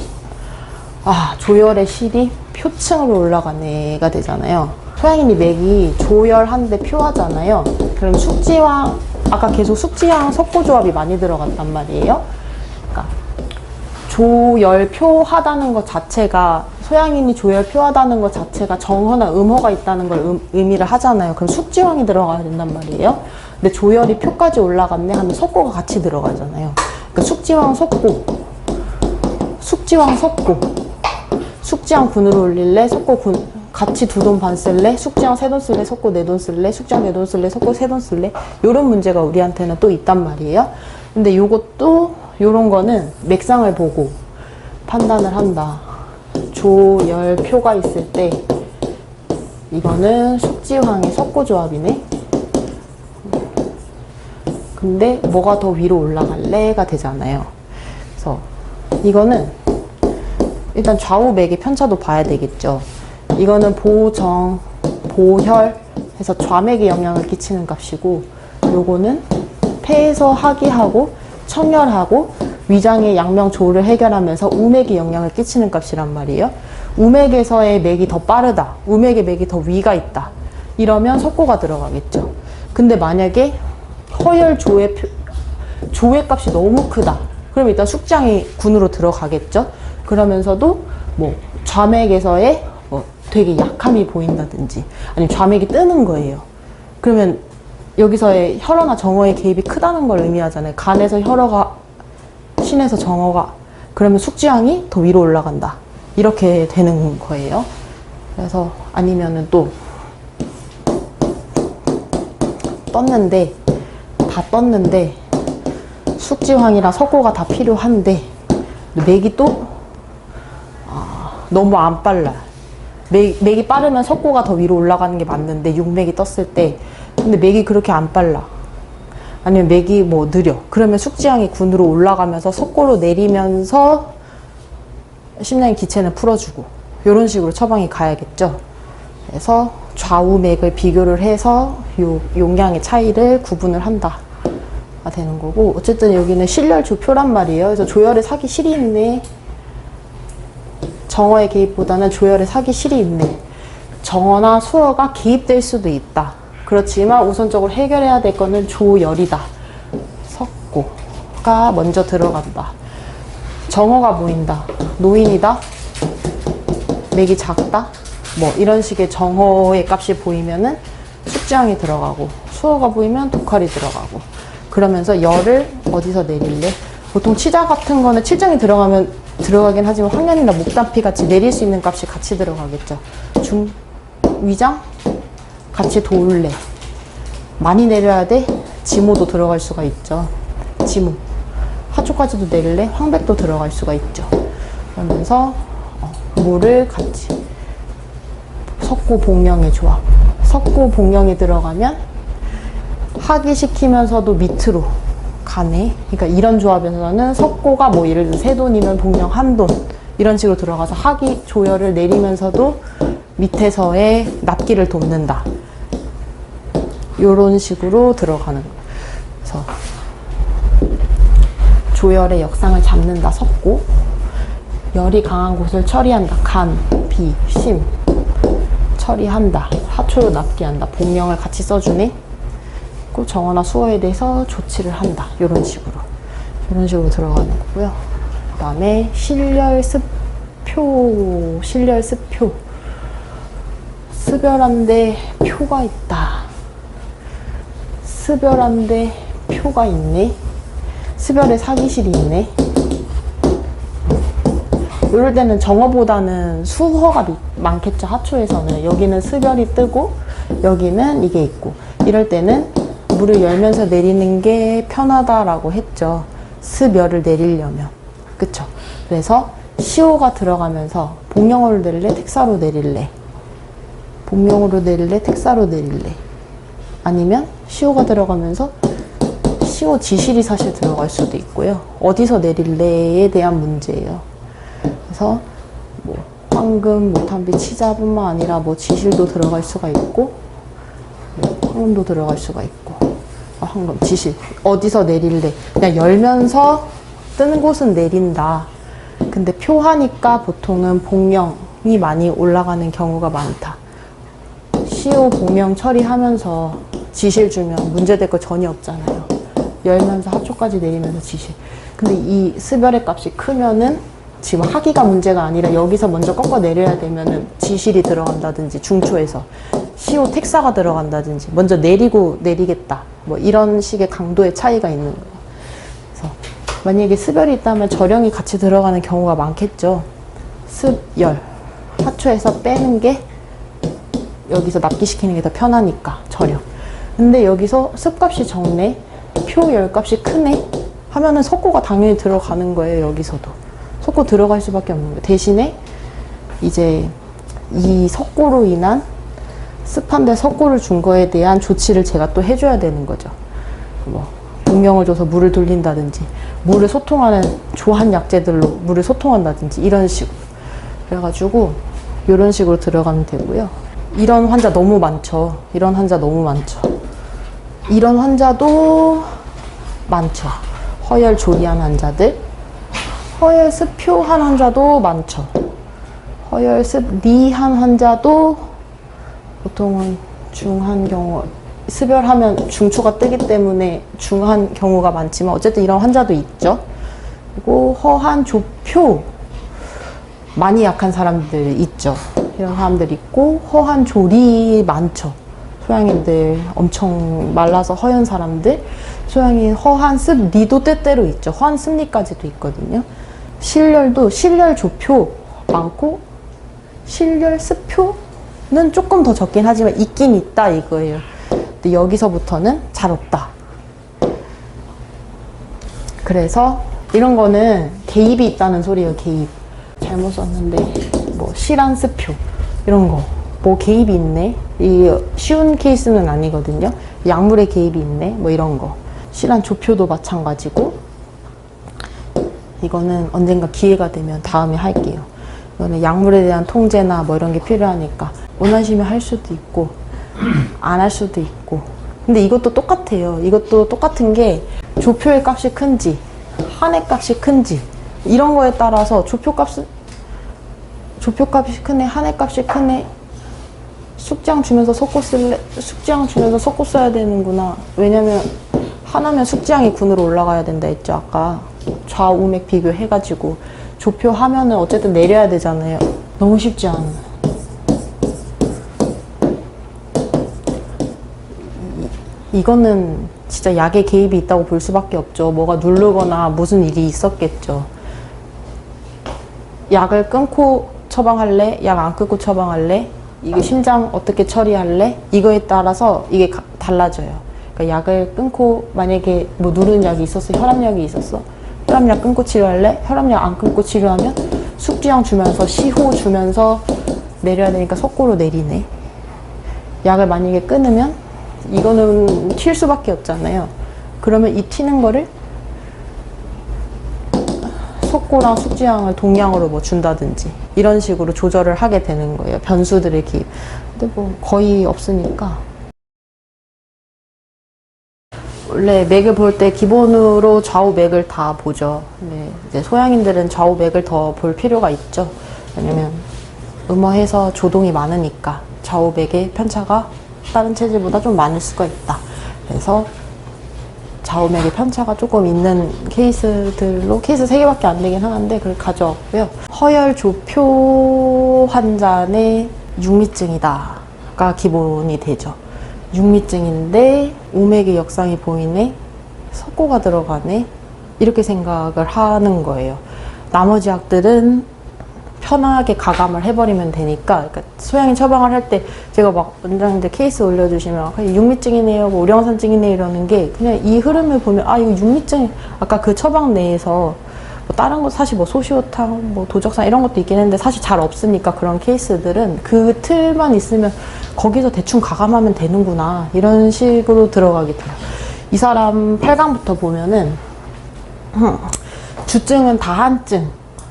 조열의 실이 표층으로 올라가네가 되잖아요. 소양인이 맥이 조열한데 표하잖아요. 그럼 숙지황, 아까 계속 숙지황 석고조합이 많이 들어갔단 말이에요. 그러니까 조열표하다는 것 자체가, 소양인이 조열표하다는 것 자체가 정허나 음허가 있다는 걸 의미를 하잖아요. 그럼 숙지황이 들어가야 된단 말이에요. 근데 조열이 표까지 올라갔네 하면 석고가 같이 들어가잖아요. 그러니까 숙지황 석고, 숙지황 석고, 숙지황 군으로 올릴래? 석고 군 같이 두 돈 반 쓸래? 숙지황 세 돈 쓸래? 석고 네 돈 쓸래? 숙지황 네 돈 쓸래? 석고 세 돈 쓸래? 요런 문제가 우리한테는 또 있단 말이에요. 근데 요것도 요런 거는 맥상을 보고 판단을 한다. 조열표가 있을 때 이거는 숙지황의 석고조합이네. 근데 뭐가 더 위로 올라갈래가 되잖아요. 그래서 이거는 일단 좌우 맥의 편차도 봐야 되겠죠. 이거는 보정, 보혈 해서 좌맥에 영향을 끼치는 값이고, 요거는 폐에서 하기하고 청혈하고 위장의 양명조를 해결하면서 우맥에 영향을 끼치는 값이란 말이에요. 우맥에서의 맥이 더 빠르다, 우맥의 맥이 더 위가 있다, 이러면 석고가 들어가겠죠. 근데 만약에 허혈 조의 값이 너무 크다, 그럼 일단 숙장이 군으로 들어가겠죠. 그러면서도 뭐 좌맥에서의 되게 약함이 보인다든지 아니면 좌맥이 뜨는 거예요. 그러면 여기서의 혈어나 정어의 개입이 크다는 걸 의미하잖아요. 간에서 혈어가, 신에서 정어가, 그러면 숙지황이 더 위로 올라간다, 이렇게 되는 거예요. 그래서 아니면은 또 다 떴는데 숙지황이랑 석고가 다 필요한데 맥이 또 너무 안 빨라. 맥이 빠르면 석고가 더 위로 올라가는 게 맞는데 육맥이 떴을 때, 근데 맥이 그렇게 안 빨라, 아니면 맥이 뭐 느려, 그러면 숙지황이 군으로 올라가면서 석고로 내리면서 심장의 기체는 풀어주고 이런 식으로 처방이 가야겠죠. 그래서 좌우맥을 비교를 해서 요 용량의 차이를 구분을 한다 가 되는 거고, 어쨌든 여기는 실열조표란 말이에요. 그래서 조열에 사기 실이 있네, 정어의 개입보다는 조열에 사기 실이 있네, 정어나 수어가 개입될 수도 있다. 그렇지만 우선적으로 해결해야 될 거는 조열이다. 석고가 먼저 들어간다. 정어가 보인다, 노인이다, 맥이 작다, 뭐 이런 식의 정어의 값이 보이면은 숙지황이 들어가고, 수어가 보이면 독활이 들어가고, 그러면서 열을 어디서 내릴래? 보통 치자 같은 거는 칠정이 들어가긴 하지만 황련이나 목단피 같이 내릴 수 있는 값이 같이 들어가겠죠. 위장 같이 도울래, 많이 내려야 돼? 지모도 들어갈 수가 있죠. 지모, 하초까지도 내릴래? 황백도 들어갈 수가 있죠. 그러면서 물을 같이, 석고 복령의 조합, 석고 복령이 들어가면 하기시키면서도 밑으로 가네. 그러니까 이런 조합에서는 석고가 뭐 예를 들어 세 돈이면 복령 한 돈, 이런 식으로 들어가서 하기 조열을 내리면서도 밑에서의 납기를 돕는다, 이런 식으로 들어가는 거예요. 그래서 조열의 역상을 잡는다, 석고. 열이 강한 곳을 처리한다, 간, 비, 심 처리한다, 하초로 납기한다, 복령을 같이 써주네. 그리고 정어나 수어에 대해서 조치를 한다. 이런 식으로 들어가는 거고요. 그 다음에 실렬습표. 스별한데 표가 있다. 스별한데 표가 있네. 스별에 사기실이 있네. 이럴 때는 정어보다는 수어가 많겠죠. 하초에서는. 여기는 스별이 뜨고 여기는 이게 있고, 이럴 때는 물을 열면서 내리는 게 편하다라고 했죠. 스별을 내리려면. 그쵸? 그래서 시호가 들어가면서 복령어로 내릴래? 택사로 내릴래? 복령어로 내릴래? 택사로 내릴래? 아니면 시호가 들어가면서 시호 지실이 사실 들어갈 수도 있고요. 어디서 내릴래에 대한 문제예요. 그래서 뭐 황금, 모탐비, 치자뿐만 아니라 뭐 지실도 들어갈 수가 있고, 뭐 황금도 들어갈 수가 있고. 황금, 지실. 어디서 내릴래? 그냥 열면서 뜨는 곳은 내린다. 근데 표하니까 보통은 복령이 많이 올라가는 경우가 많다. 시호 복령 처리하면서 지실 주면 문제될 거 전혀 없잖아요. 열면서 하초까지 내리면서 지실. 근데 이 스별의 값이 크면은 지금 하기가 문제가 아니라 여기서 먼저 꺾어 내려야 되면은 지실이 들어간다든지, 중초에서 시호 택사가 들어간다든지, 먼저 내리고 내리겠다, 뭐 이런 식의 강도의 차이가 있는 거예요. 그래서 만약에 스별이 있다면 절영이 같이 들어가는 경우가 많겠죠. 습열, 하초에서 빼는 게 여기서 납기시키는 게 더 편하니까 절영. 근데 여기서 습값이 적네, 표 열값이 크네 하면은 석고가 당연히 들어가는 거예요. 여기서도 석고 들어갈 수밖에 없는 거예요. 대신에 이제 이 석고로 인한 습한데 석고를 준 거에 대한 조치를 제가 또 해줘야 되는 거죠. 뭐 복령을 줘서 물을 돌린다든지, 물을 소통하는 조한 약재들로 물을 소통한다든지, 이런 식으로. 그래가지고 이런 식으로 들어가면 되고요. 이런 환자 너무 많죠. 이런 환자도 많죠. 허열 조리한 환자들, 허열 습표한 환자도 많죠. 허열 습리한 환자도 보통은 중한 경우, 스별하면 중초가 뜨기 때문에 중한 경우가 많지만 어쨌든 이런 환자도 있죠. 그리고 허한 조표, 많이 약한 사람들 있죠. 이런 사람들 있고, 허한 조리 많죠. 소양인들 엄청 말라서 허연 사람들, 소양인 허한 습리도 때때로 있죠. 허한 습리까지도 있거든요. 실열도 실열 조표 많고 실열 습표는 조금 더 적긴 하지만 있긴 있다 이거예요. 근데 여기서부터는 잘 없다. 그래서 이런 거는 개입이 있다는 소리예요. 개입. 잘못 썼는데 뭐 실한 습표 이런 거 뭐 개입이 있네, 이 쉬운 케이스는 아니거든요. 약물에 개입이 있네, 뭐 이런 거. 실한 조표도 마찬가지고. 이거는 언젠가 기회가 되면 다음에 할게요. 이거는 약물에 대한 통제나 뭐 이런 게 필요하니까 원하시면 할 수도 있고 안 할 수도 있고. 근데 이것도 똑같아요. 이것도 똑같은 게 조표의 값이 큰지 한의 값이 큰지 이런 거에 따라서 조표값이 크네, 한의 값이 크네, 숙지양 주면서 석고 쓸래, 숙지양 주면서 석고 써야 되는구나. 왜냐면 하나면 숙지양이 군으로 올라가야 된다 했죠. 아까 좌우맥 비교해가지고 조표 하면은 어쨌든 내려야 되잖아요. 너무 쉽지 않아. 이거는 진짜 약의 개입이 있다고 볼 수밖에 없죠. 뭐가 누르거나 무슨 일이 있었겠죠. 약을 끊고 처방할래? 약 안 끊고 처방할래? 이게 심장 어떻게 처리할래? 이거에 따라서 이게 달라져요. 그러니까 약을 끊고 만약에 뭐 누르는 약이 있었어, 혈압약이 있었어. 혈압약 끊고 치료할래? 혈압약 안 끊고 치료하면 숙지양 주면서 시호 주면서 내려야 되니까 석고로 내리네. 약을 만약에 끊으면 이거는 튈 수밖에 없잖아요. 그러면 이 튀는 거를 석고랑 숙지양을 동량으로 뭐 준다든지 이런 식으로 조절을 하게 되는 거예요. 변수들의 기입. 근데 뭐 거의 없으니까. 원래 맥을 볼 때 기본으로 좌우 맥을 다 보죠. 근데 이제 소양인들은 좌우 맥을 더 볼 필요가 있죠. 왜냐면 음어해서 조동이 많으니까 좌우 맥의 편차가 다른 체질보다 좀 많을 수가 있다. 그래서 좌우맥의 편차가 조금 있는 케이스들로, 케이스 3개밖에 안 되긴 하는데 그걸 가져왔고요. 허혈 조표 환자의 육미증이다가 기본이 되죠. 육미증인데 우맥의 역상이 보이네, 석고가 들어가네, 이렇게 생각을 하는 거예요. 나머지 약들은 편하게 가감을 해버리면 되니까, 그러니까 소양이 처방을 할 때 제가 막 원장님들 케이스 올려주시면 육미증이네요, 뭐 우량산증이네 이러는 게, 그냥 이 흐름을 보면 아 이거 육미증, 아까 그 처방 내에서 뭐 다른 거 사실 뭐 소시오탕, 뭐 도적산 이런 것도 있긴 했는데 사실 잘 없으니까 그런 케이스들은 그 틀만 있으면 거기서 대충 가감하면 되는구나, 이런 식으로 들어가게 돼요. 이 사람 8강부터 보면은 주증은 다한증,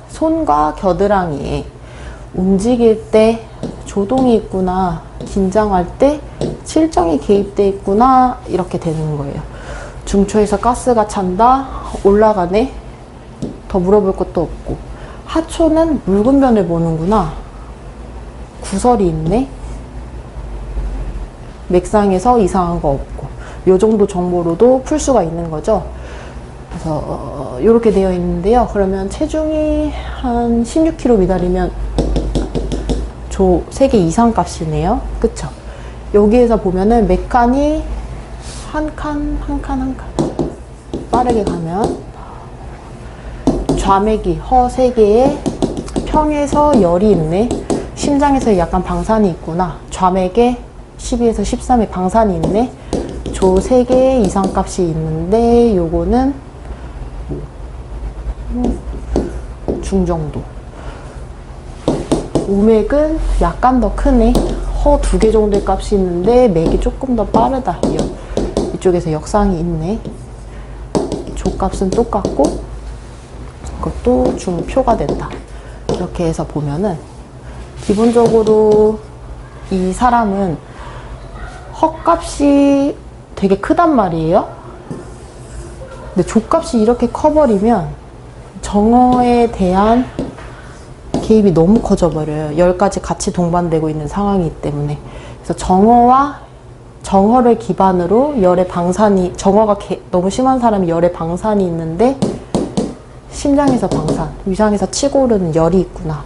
손과 겨드랑이에 움직일 때 조동이 있구나, 긴장할 때 칠정이 개입돼 있구나, 이렇게 되는 거예요. 중초에서 가스가 찬다, 올라가네, 더 물어볼 것도 없고. 하초는 묽은 변을 보는구나, 구설이 있네, 맥상에서 이상한 거 없고, 요 정도 정보로도 풀 수가 있는 거죠. 그래서 이렇게 되어 있는데요. 그러면 체중이 한 16kg 미달이면 조 3개 이상 값이네요. 그쵸? 여기에서 보면은 메칸이 한 칸 빠르게 가면 좌맥이 허 3개에 평에서 열이 있네, 심장에서 약간 방산이 있구나, 좌맥에 12에서 13의 방산이 있네, 조 3개 이상 값이 있는데 요거는 중정도. 우맥은 약간 더 크네, 허 2개 정도의 값이 있는데 맥이 조금 더 빠르다, 이쪽에서 역상이 있네. 조값은 똑같고 그것도 중표가 된다. 이렇게 해서 보면은 기본적으로 이 사람은 허값이 되게 크단 말이에요. 근데 조값이 이렇게 커버리면 정어에 대한 개입이 너무 커져 버려요. 10가지 같이 동반되고 있는 상황이기 때문에. 그래서 정어를 기반으로 열의 방산이, 정어가 너무 심한 사람이 열의 방산이 있는데 심장에서 방산, 위장에서 치고 오르는 열이 있구나.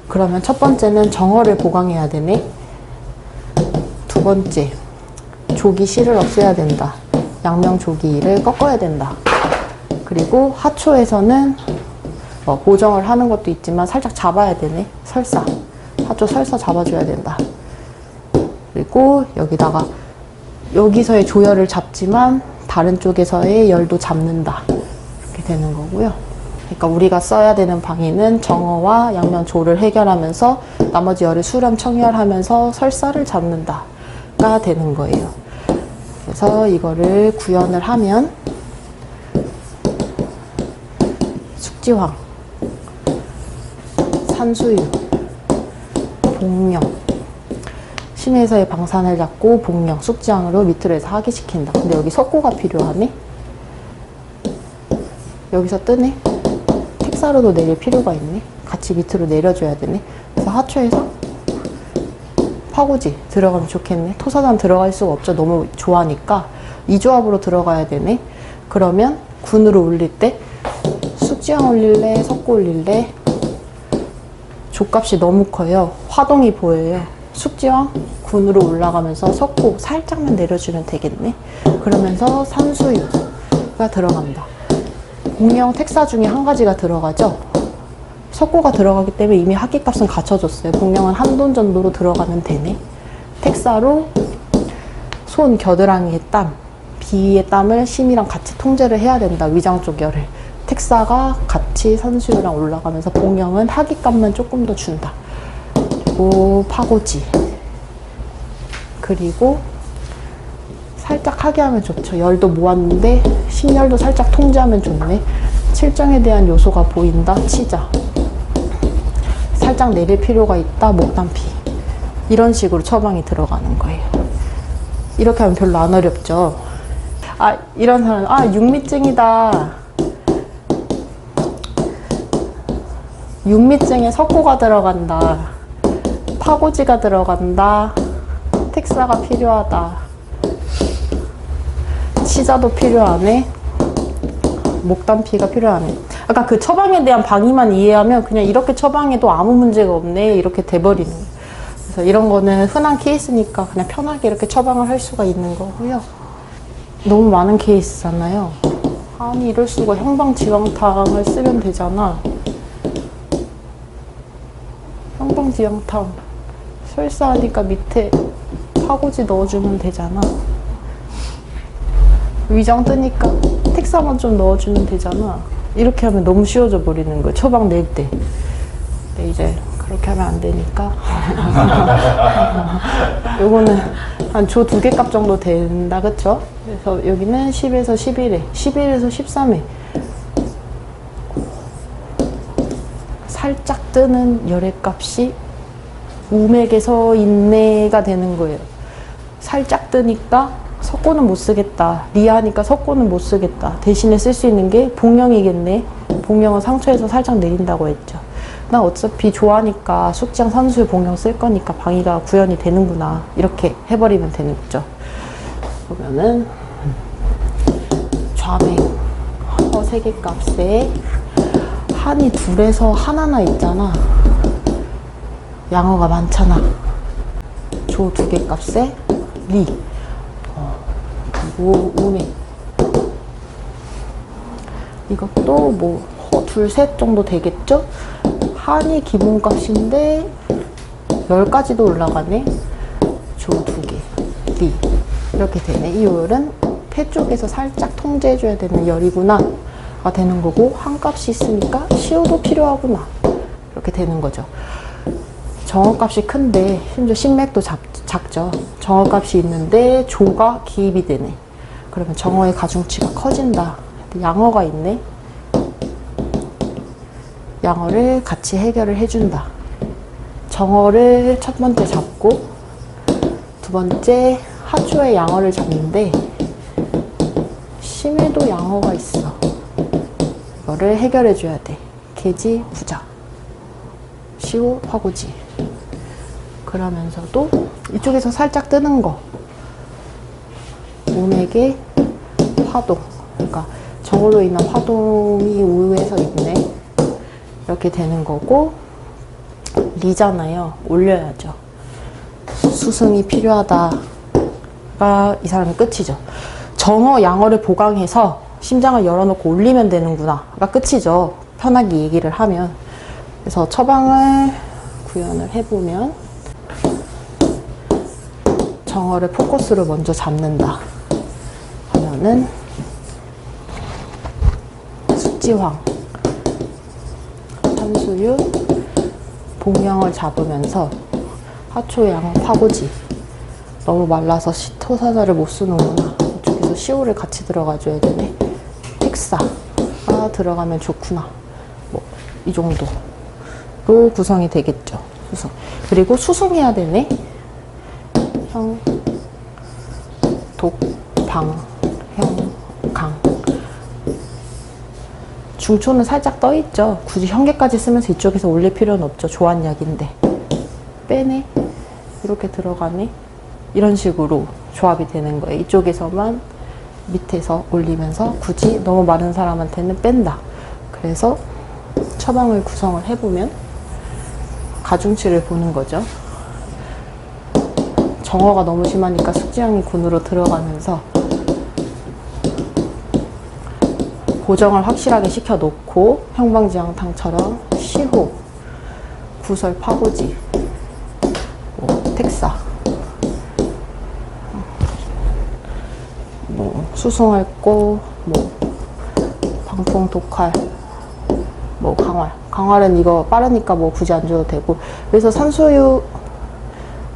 그러면 첫 번째는 정어를 보강해야 되네. 두 번째, 조기실을 없애야 된다. 양명조기를 꺾어야 된다. 그리고 하초에서는 보정을 하는 것도 있지만 살짝 잡아야 되네. 설사, 하초 설사 잡아줘야 된다. 그리고 여기다가 여기서의 조열을 잡지만 다른 쪽에서의 열도 잡는다. 이렇게 되는 거고요. 그러니까 우리가 써야 되는 방위는 정어와 양면조를 해결하면서 나머지 열을 수렴 청열하면서 설사를 잡는다가 되는 거예요. 그래서 이거를 구현을 하면 숙지황, 산수유, 복령, 심해에서의 방산을 잡고 복령, 숙지황으로 밑으로 해서 하기시킨다. 근데 여기 석고가 필요하네? 여기서 뜨네? 택사로도 내릴 필요가 있네? 같이 밑으로 내려줘야 되네? 그래서 하초에서 파고지 들어가면 좋겠네. 토사단 들어갈 수가 없죠. 너무 좋아하니까 이 조합으로 들어가야 되네. 그러면 군으로 올릴 때 숙지황 올릴래, 석고 올릴래? 조값이 너무 커요. 화동이 보여요. 숙지황 군으로 올라가면서 석고 살짝만 내려주면 되겠네. 그러면서 산수유가 들어간다. 공명 택사 중에 한 가지가 들어가죠. 석고가 들어가기 때문에 이미 합기값은 갖춰졌어요. 공명은 한돈 정도로 들어가면 되네. 택사로 손, 겨드랑이의 땀, 비위의 땀을 심이랑 같이 통제를 해야 된다. 위장 쪽 열을. 택사가 같이 산수유랑 올라가면서 공명은 합기값만 조금 더 준다. 그리고 파고지. 그리고 살짝 하게 하면 좋죠. 열도 모았는데 신열도 살짝 통제하면 좋네. 칠정에 대한 요소가 보인다. 치자. 살짝 내릴 필요가 있다. 목단피. 이런 식으로 처방이 들어가는 거예요. 이렇게 하면 별로 안 어렵죠. 아, 이런 사람, 육미증이다. 육미증에 석고가 들어간다. 파고지가 들어간다. 택사가 필요하다. 시자도 필요하네. 목단피가 필요하네. 아까 그 처방에 대한 방의만 이해하면 그냥 이렇게 처방해도 아무 문제가 없네 이렇게 돼버리는 거예요. 그래서 이런 거는 흔한 케이스니까 그냥 편하게 이렇게 처방을 할 수가 있는 거고요. 너무 많은 케이스잖아요. 아니 이럴 수가. 형방지왕탕을 쓰면 되잖아. 형방지왕탕 설사하니까 밑에 파고지 넣어주면 되잖아. 위장 뜨니까 텍사만 좀 넣어주면 되잖아. 이렇게 하면 너무 쉬워져 버리는 거예요. 처방 낼 때. 근데 이제 그렇게 하면 안 되니까. 요거는 한 조 2개 값 정도 된다, 그쵸? 그래서 여기는 10에서 11회, 11에서 13회. 살짝 뜨는 열의 값이 우맥에서 인내가 되는 거예요. 살짝 뜨니까 석고는 못 쓰겠다. 리하니까 석고는 못 쓰겠다. 대신에 쓸 수 있는 게 복령이겠네. 복령은 상처에서 살짝 내린다고 했죠. 나 어차피 좋아하니까 숙지양 산수유 복령 쓸 거니까 방위가 구현이 되는구나. 이렇게 해버리면 되는 거죠. 보면은 좌맥 허세개 값에 한이 둘에서 하나나 있잖아. 양어가 많잖아. 조 2개 값에 리 그리고 우맥. 이것도 뭐 둘, 셋 정도 되겠죠? 한이 기본값인데 10가지도 올라가네. 조 2개 리 이렇게 되네. 이 요열은 폐 쪽에서 살짝 통제해줘야 되는 열이구나 가 되는 거고, 한 값이 있으니까 시효도 필요하구나 이렇게 되는 거죠. 정어값이 큰데 심지어 신맥도 작죠. 정어값이 있는데 조가 기입이 되네. 그러면 정어의 가중치가 커진다. 양어가 있네. 양어를 같이 해결을 해준다. 정어를 첫 번째 잡고 두 번째 하초의 양어를 잡는데 심에도 양어가 있어. 이거를 해결해 줘야 돼. 계지, 부자, 시호, 화고지. 그러면서도 이쪽에서 살짝 뜨는 거 우맥의 화동, 그러니까 정으로 인한 화동이 우에서 있네. 이렇게 되는 거고, 리잖아요. 올려야죠. 수승이 필요하다가 이 사람은 끝이죠. 정어, 양어를 보강해서 심장을 열어놓고 올리면 되는구나가 끝이죠. 편하게 얘기를 하면. 그래서 처방을 구현을 해보면 정어를 포커스로 먼저 잡는다 하면은 숙지황, 산수유, 복령을 잡으면서 하초, 양어, 파고지. 너무 말라서 토사자를 못 쓰는구나. 이쪽에서 시호를 같이 들어가줘야 되네. 텍사가 들어가면 좋구나. 뭐 이 정도로 구성이 되겠죠. 수승. 그리고 수승해야 되네. 형, 독, 방, 형, 강. 중초는 살짝 떠있죠. 굳이 현계까지 쓰면서 이쪽에서 올릴 필요는 없죠. 조한약인데. 빼네. 이렇게 들어가네. 이런 식으로 조합이 되는 거예요. 이쪽에서만 밑에서 올리면서 굳이 너무 많은 사람한테는 뺀다. 그래서 처방을 구성을 해보면 가중치를 보는 거죠. 정어가 너무 심하니까 숙지양이 군으로 들어가면서 고정을 확실하게 시켜놓고 형방지왕탕처럼 시호, 구설, 파고지, 뭐 텍사, 뭐 수승할 거, 뭐 방풍, 독활, 뭐 강활. 강활은 이거 빠르니까 뭐 굳이 안 줘도 되고. 그래서 산수유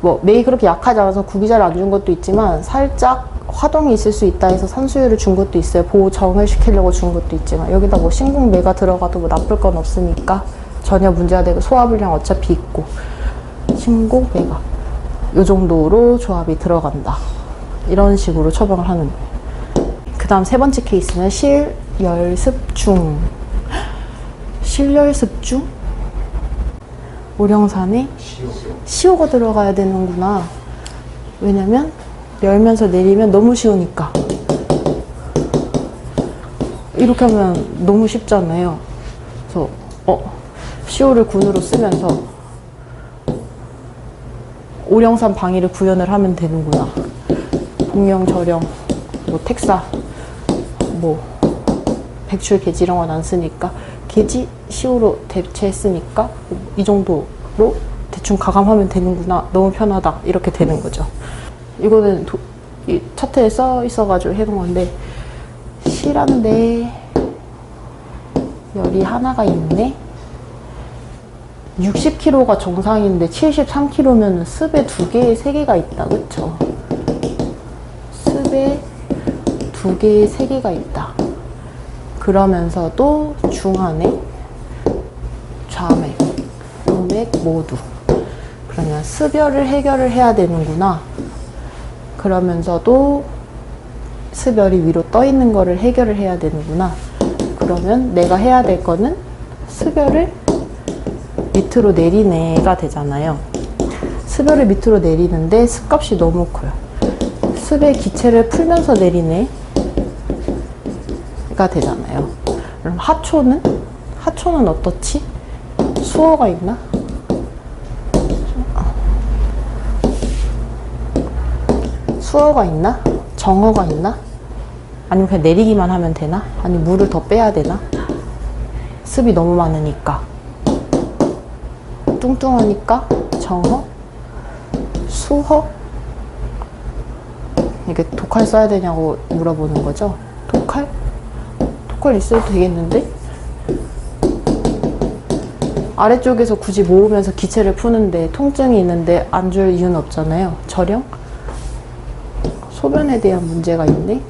뭐 맥이 그렇게 약하지 않아서 구기자를 안 준 것도 있지만 살짝 화동이 있을 수 있다 해서 산수유를 준 것도 있어요. 보정을 시키려고 준 것도 있지만 여기다 뭐 신궁매가 들어가도 뭐 나쁠 건 없으니까 전혀 문제가 되고, 소화불량 어차피 있고 신궁매가 요 정도로 조합이 들어간다. 이런 식으로 처방을 하는 거예요. 그 다음 세 번째 케이스는 실열습중. 실열습중? 오령산에 시호가 들어가야 되는구나. 왜냐면 열면서 내리면 너무 쉬우니까. 이렇게 하면 너무 쉽잖아요. 그래서 CO를 군으로 쓰면서 오령산 방위를 구현을 하면 되는구나. 복령, 저령, 뭐 택사, 뭐 백출, 계지 이런 건 안 쓰니까 계지, CO로 대체했으니까 이 정도로 대충 가감하면 되는구나. 너무 편하다. 이렇게 되는 거죠. 이거는 이 차트에 써 있어가지고 해놓은 건데, 시란데 열이 하나가 있네. 60kg가 정상인데 73kg면 습에 2개, 3개가 있다. 그쵸? 습에 2개, 3개가 있다. 그러면서도 중하네, 좌맥, 우맥 모두. 그러면 습열을 해결을 해야 되는구나. 그러면서도 습열이 위로 떠 있는 거를 해결을 해야 되는구나. 그러면 내가 해야 될 거는 습열을 밑으로 내리네가 되잖아요. 습열을 밑으로 내리는데 습값이 너무 커요. 습의 기체를 풀면서 내리네가 되잖아요. 그럼 하초는? 하초는 어떻지? 수어가 있나? 수어가 있나? 정어가 있나? 아니면 그냥 내리기만 하면 되나? 아니면 물을 더 빼야 되나? 습이 너무 많으니까. 뚱뚱하니까 정허? 수허? 이게 독할 써야 되냐고 물어보는 거죠. 독할? 독할 있어도 되겠는데? 아래쪽에서 굳이 모으면서 기체를 푸는데 통증이 있는데 안 줄 이유는 없잖아요. 저령? 소변에 대한 문제가 있네?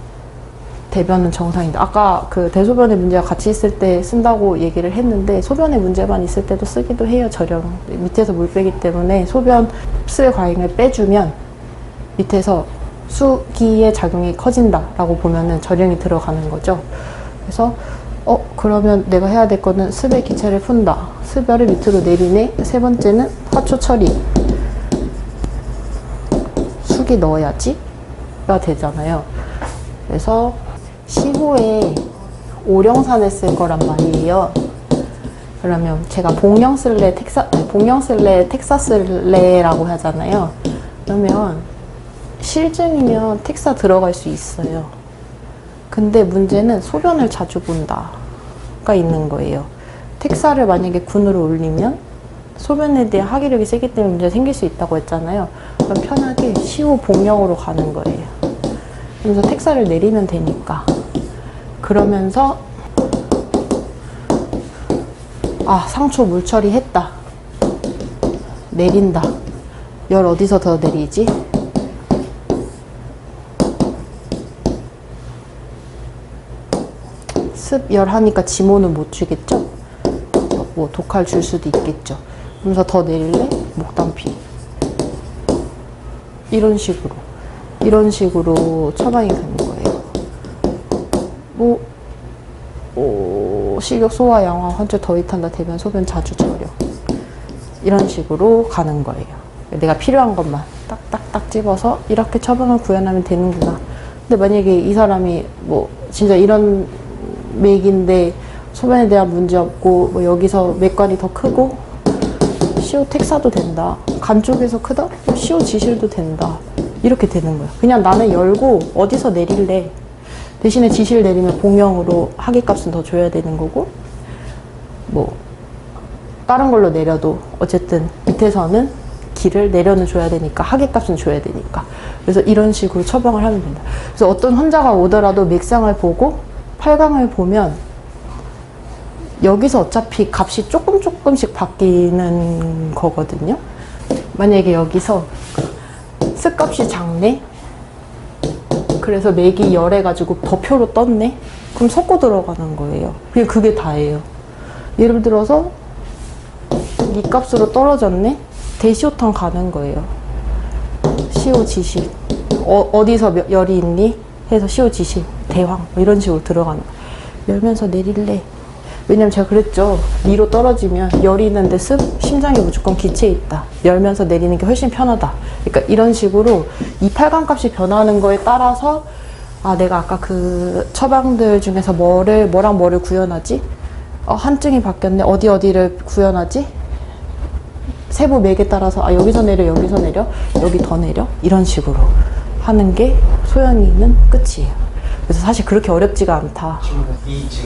대변은 정상인데, 아까 그 대소변의 문제가 같이 있을 때 쓴다고 얘기를 했는데, 소변의 문제만 있을 때도 쓰기도 해요. 저령. 밑에서 물 빼기 때문에 소변 습의 과잉을 빼주면 밑에서 수기의 작용이 커진다 라고 보면은 저령이 들어가는 거죠. 그래서 그러면 내가 해야 될 거는 습의 기체를 푼다. 습열을 밑으로 내리네. 세 번째는 화초 처리. 수기 넣어야지 가 되잖아요. 그래서 시호에 오령산을 쓸 거란 말이에요. 그러면 제가 복령 쓸래, 텍사 쓸래라고 하잖아요. 그러면 실증이면 텍사 들어갈 수 있어요. 근데 문제는 소변을 자주 본다가 있는 거예요. 텍사를 만약에 군으로 올리면 소변에 대한 하기력이 세기 때문에 문제가 생길 수 있다고 했잖아요. 그럼 편하게 시호 복령으로 가는 거예요. 그래서 텍사를 내리면 되니까. 그러면서 상초 물 처리했다. 내린다. 열 어디서 더 내리지? 습열 하니까 지모는 못 주겠죠? 뭐 독할 줄 수도 있겠죠. 그러면서 더 내릴래? 목단피. 이런 식으로 처방이 되는 거예요. 식욕, 소화, 양화, 환절, 더위 탄다, 대변, 소변, 자주, 저령. 이런 식으로 가는 거예요. 내가 필요한 것만 딱딱딱 집어서 이렇게 처방을 구현하면 되는구나. 근데 만약에 이 사람이 뭐 진짜 이런 맥인데 소변에 대한 문제 없고 뭐 여기서 맥관이 더 크고 CO 텍사도 된다. 간 쪽에서 크다? CO 지실도 된다. 이렇게 되는 거예요. 그냥 나는 열고 어디서 내릴래. 대신에 지실 내리면 복령으로 하기값은 더 줘야 되는 거고, 뭐 다른 걸로 내려도 어쨌든 밑에서는 기를 내려는 줘야 되니까 하기값은 줘야 되니까. 그래서 이런 식으로 처방을 하면 된다. 그래서 어떤 환자가 오더라도 맥상을 보고 8강을 보면 여기서 어차피 값이 조금씩 바뀌는 거거든요. 만약에 여기서 습값이 작네? 그래서 맥이 열해가지고 더 표로 떴네? 그럼 섞고 들어가는 거예요. 그게 다예요. 예를 들어서 이 값으로 떨어졌네? 대시오탕 가는 거예요. 시오 지실. 어디서 열이 있니? 해서 시오 지실. 대황. 뭐 이런 식으로 들어가는 거예요. 열면서 내릴래. 왜냐면 제가 그랬죠. 위로 떨어지면 열이 있는데 심장이 무조건 기체에 있다. 열면서 내리는 게 훨씬 편하다. 그러니까 이런 식으로 이 8강 값이 변하는 거에 따라서 아, 내가 아까 그 처방들 중에서 뭐랑 뭐를 구현하지? 한증이 바뀌었네. 어디를 구현하지? 세부 맥에 따라서 아, 여기서 내려, 여기서 내려, 여기 더 내려, 이런 식으로 하는 게 소연이는 끝이에요. 그래서 사실 그렇게 어렵지가 않다. 지금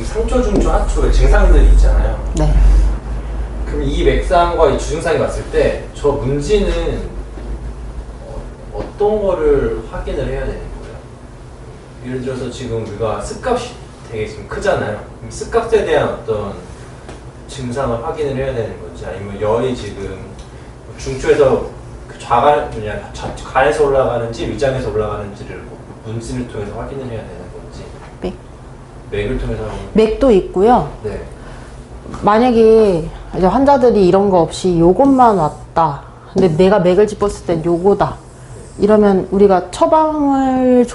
상초, 중초, 하초의 증상들이 있잖아요. 네. 그럼 이 맥상과 이 주증상이 봤을 때 저 문진은 어떤 거를 확인을 해야 되는 거예요? 예를 들어서 지금 우리가 습값이 되게 지금 크잖아요. 그럼 습값에 대한 어떤 증상을 확인을 해야 되는 건지, 아니면 열이 지금 중초에서 그 간에서 올라가는지 위장에서 올라가는지를 문진을 통해서 확인을 해야 되는 건지. 맥을 통해서 맥도 있고요. 네. 만약에 이제 환자들이 이런 거 없이 요것만 왔다. 근데 내가 맥을 짚었을 땐 요거다. 이러면 우리가 처방을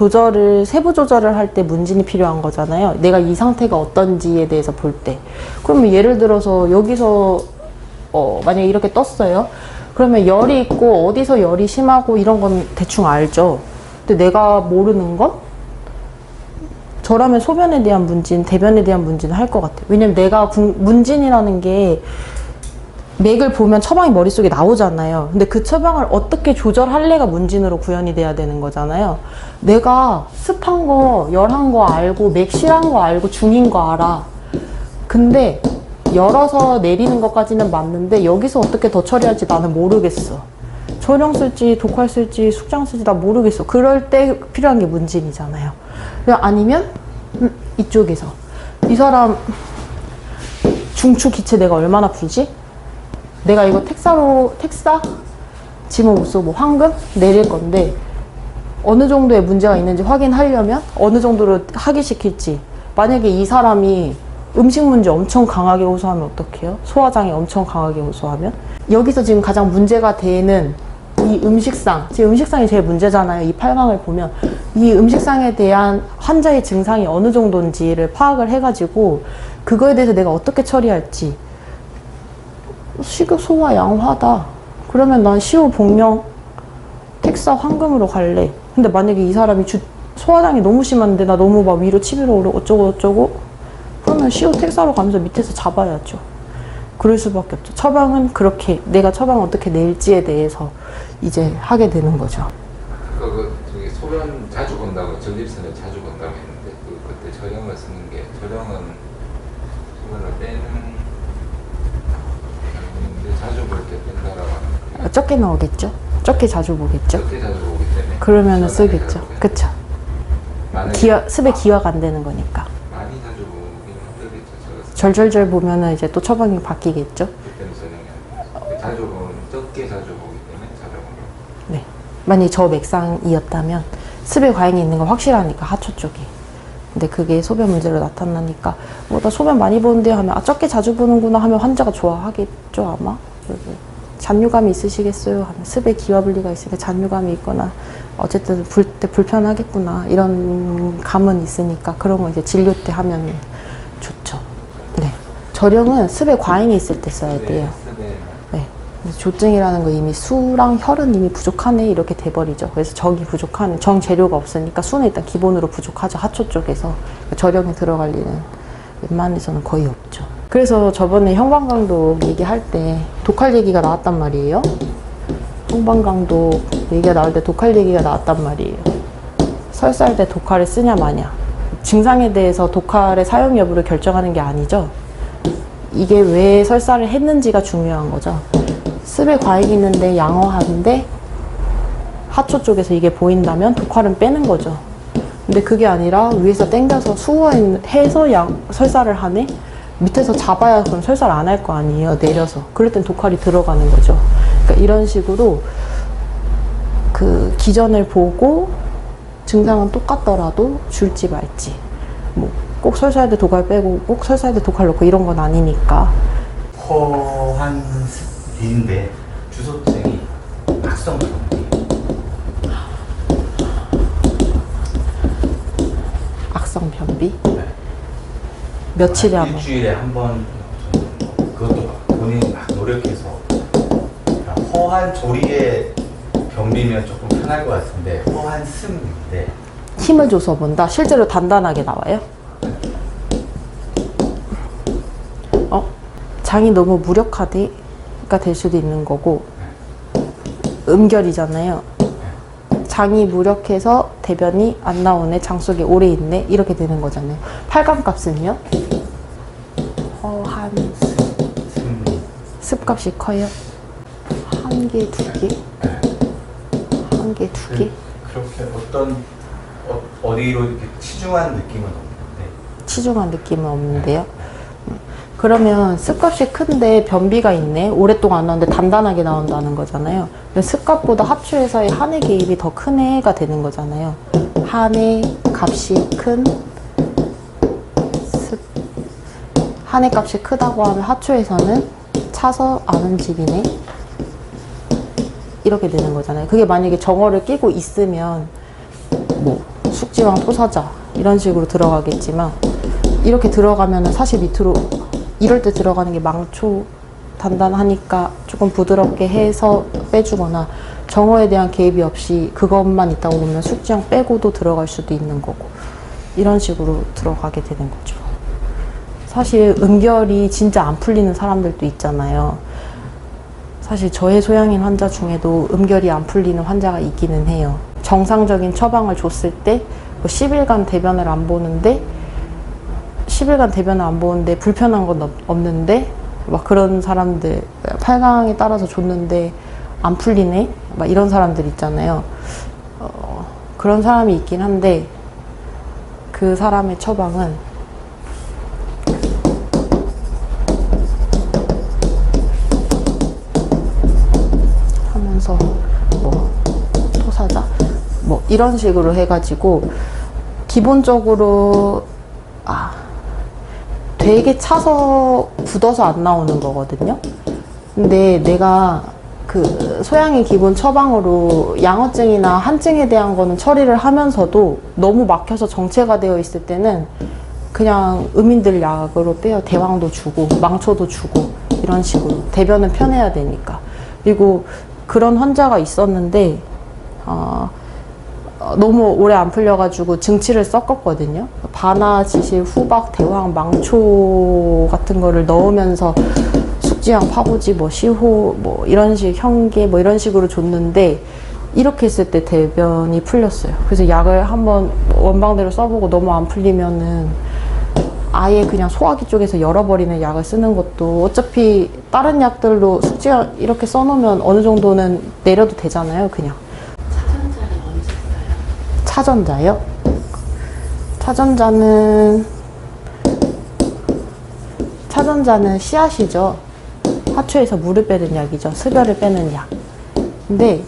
세부 조절을 할 때 문진이 필요한 거잖아요. 내가 이 상태가 어떤지에 대해서 볼 때. 그러면 예를 들어서 여기서 만약에 이렇게 떴어요. 그러면 열이 있고 어디서 열이 심하고 이런 건 대충 알죠. 근데 내가 모르는 건 저라면 소변에 대한 문진, 대변에 대한 문진을 할 것 같아요. 왜냐면 내가 문진이라는 게 맥을 보면 처방이 머릿속에 나오잖아요. 근데 그 처방을 어떻게 조절할래가 문진으로 구현이 돼야 되는 거잖아요. 내가 습한 거, 열한 거 알고 맥실한 거 알고 중인 거 알아. 근데 열어서 내리는 것까지는 맞는데 여기서 어떻게 더 처리할지 나는 모르겠어. 저령 쓸지 독할 쓸지 숙장 쓸지 나 모르겠어. 그럴 때 필요한 게 문진이잖아요. 아니면 이쪽에서 이 사람 중추 기체 내가 얼마나 풀지? 내가 이거 텍사? 지모무소 뭐 황금? 내릴 건데 어느 정도의 문제가 있는지 확인하려면 어느 정도로 하기시킬지. 만약에 이 사람이 음식 문제 엄청 강하게 호소하면 어떡해요? 소화장애 엄청 강하게 호소하면? 여기서 지금 가장 문제가 되는 이 음식상, 지금 음식상이 제일 문제잖아요. 이 8강을 보면 이 음식상에 대한 환자의 증상이 어느 정도인지를 파악을 해가지고 그거에 대해서 내가 어떻게 처리할지. 식욕 소화 양화다. 그러면 난 시오 복령 텍사 황금으로 갈래. 근데 만약에 이 사람이 소화장이 너무 심한데 나 너무 막 위로 치밀어 오르고 어쩌고 그러면 시오 텍사로 가면서 밑에서 잡아야죠. 그럴 수밖에 없죠. 처방은 그렇게 내가 처방을 어떻게 낼지에 대해서 이제 하게 되는 거죠. 저기 소변 자주 본다고 전립선을 자주 본다고 했는데 그때 저령을 쓰는 게 저령은 소변을 빼는 자주 볼 때 뺀다라고 하는 거예요. 적게 나오겠죠. 적게 자주 보겠죠. 적게 자주 보기 때문에 그러면은 쓰겠죠. 그쵸. 습에 기화가 안 되는 거니까. 많이 자주 보긴 힘들겠죠. 절절절 보면은 이제 또 처방이 바뀌겠죠. 그때는 저녁에 자주 보면 적게 자주 보기 때문에 자주 보는. 네. 만약에 저 맥상이었다면 습의 과잉이 있는 건 확실하니까 하초 쪽에. 근데 그게 소변 문제로 나타나니까 나 소변 많이 보는데 하면 적게 자주 보는구나 하면 환자가 좋아하겠죠 아마. 잔류감이 있으시겠어요 하면 습의 기화분리가 있으니까 잔류감이 있거나 어쨌든 불 때 불편하겠구나 이런 감은 있으니까 그런 거 이제 진료 때 하면 좋죠. 네. 저령은 습의 과잉이 있을 때 써야 돼요. 네. 조증이라는 거 이미 수랑 혈은 이미 부족하네 이렇게 돼버리죠. 그래서 정이 부족한 정재료가 없으니까 수는 일단 기본으로 부족하죠. 하초 쪽에서 저령에 들어갈 일은 웬만해서는 거의 없죠. 그래서 저번에 형방강독 얘기할 때 독할 얘기가 나왔단 말이에요. 형방강독 얘기가 나올 때 독할 얘기가 나왔단 말이에요. 설사할 때 독할을 쓰냐 마냐. 증상에 대해서 독할의 사용 여부를 결정하는 게 아니죠. 이게 왜 설사를 했는지가 중요한 거죠. 습의 과잉이 있는데 양호한데 하초 쪽에서 이게 보인다면 독할은 빼는 거죠. 근데 그게 아니라 위에서 당겨서 수호해서 설사를 하네? 밑에서 잡아야 그럼 설사를 안 할 거 아니에요. 내려서. 그럴 땐 독할이 들어가는 거죠. 그러니까 이런 식으로 그 기전을 보고 증상은 똑같더라도 줄지 말지. 뭐 꼭 설사할 때 독할 빼고 꼭 설사할 때 독할 넣고 이런 건 아니니까. 허한인데 주소증이 악성병이에요. 악성변비? 네. 며칠에 한 번? 일주일에 한 번 정도. 그것도 본인이 막 노력해서 허한 조리에 변비면 조금 편할 것 같은데 허한 습인데 힘을 줘서 본다. 실제로 단단하게 나와요. 장이 너무 무력화가 될 수도 있는 거고, 음결이잖아요. 장이 무력해서 대변이 안 나오네, 장 속에 오래 있네, 이렇게 되는 거잖아요. 8감 값은요? 한 습값이 커요. 한 개, 두 개? 한 개, 두 개? 그렇게 어디로 이렇게 치중한 느낌은 없는데. 치중한 느낌은 없는데요. 그러면 습값이 큰데 변비가 있네, 오랫동안 안 나오는데 단단하게 나온다는 거잖아요. 습값보다 하추에서의 한해 개입이 더 큰 해가 되는 거잖아요. 한해 값이 큰 습. 한해 값이 크다고 하면 하추에서는 차서 안 움직이네, 이렇게 되는 거잖아요. 그게 만약에 정어를 끼고 있으면 뭐 숙지왕 토사자 이런 식으로 들어가겠지만, 이렇게 들어가면은 사실 밑으로 이럴 때 들어가는 게 망초, 단단하니까 조금 부드럽게 해서 빼주거나, 정어에 대한 개입이 없이 그것만 있다고 보면 숙지향 빼고도 들어갈 수도 있는 거고, 이런 식으로 들어가게 되는 거죠. 사실 음결이 진짜 안 풀리는 사람들도 있잖아요. 사실 저의 소양인 환자 중에도 음결이 안 풀리는 환자가 있기는 해요. 정상적인 처방을 줬을 때 뭐 10일간 대변을 안 보는데, 10일간 대변을 안 보는데 불편한 건 없는데, 막 그런 사람들, 8강에 따라서 줬는데 안 풀리네, 막 이런 사람들 있잖아요. 그런 사람이 있긴 한데, 그 사람의 처방은 하면서 뭐 토사자 뭐 이런 식으로 해가지고, 기본적으로 되게 차서 굳어서 안 나오는 거거든요. 근데 내가 그 소양의 기본 처방으로 양어증이나 한증에 대한 거는 처리를 하면서도 너무 막혀서 정체가 되어 있을 때는 그냥 음인들 약으로 빼요. 대왕도 주고 망초도 주고 이런 식으로. 대변은 편해야 되니까. 그리고 그런 환자가 있었는데 너무 오래 안 풀려가지고 증치를 섞었거든요. 바나, 지실, 후박, 대왕, 망초 같은 거를 넣으면서 숙지향, 파보지, 뭐 시호, 뭐 이런 식, 현계 뭐 이런 식으로 줬는데, 이렇게 했을 때 대변이 풀렸어요. 그래서 약을 한번 원방대로 써보고 너무 안 풀리면은 아예 그냥 소화기 쪽에서 열어버리는 약을 쓰는 것도, 어차피 다른 약들로 숙지향 이렇게 써놓으면 어느 정도는 내려도 되잖아요, 그냥. 차전자는 언제 써요? 차전자요? 차전자는 씨앗이죠. 하초에서 물을 빼는 약이죠. 습열을 빼는 약. 근데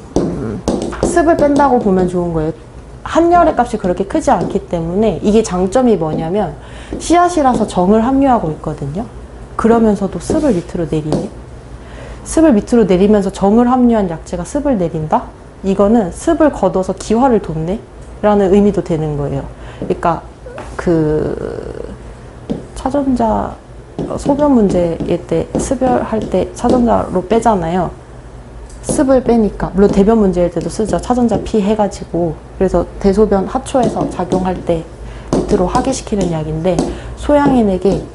습을 뺀다고 보면 좋은 거예요. 한열의 값이 그렇게 크지 않기 때문에, 이게 장점이 뭐냐면 씨앗이라서 정을 함유하고 있거든요. 그러면서도 습을 밑으로 내리네. 습을 밑으로 내리면서 정을 함유한 약재가 습을 내린다? 이거는 습을 걷어서 기화를 돋네? 라는 의미도 되는 거예요. 그러니까 그 차전자 소변 문제일 때 습열할 때 차전자로 빼잖아요. 습을 빼니까. 물론 대변 문제일 때도 쓰죠. 차전자 피 해가지고. 그래서 대소변 하초에서 작용할 때 밑으로 하기시키는 약인데, 소양인에게는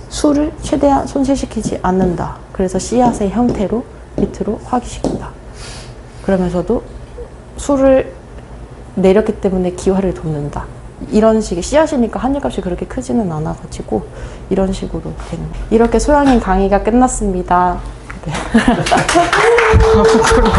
수를 최대한 손실시키지 않는다. 그래서 씨앗의 형태로 밑으로 화기시킨다. 그러면서도 수를 내렸기 때문에 기화를 돋는다. 이런 식의, 씨앗이니까 한약값이 그렇게 크지는 않아가지고 이런 식으로 되는. 이렇게 소양인 강의가 끝났습니다. 네. 부끄러워.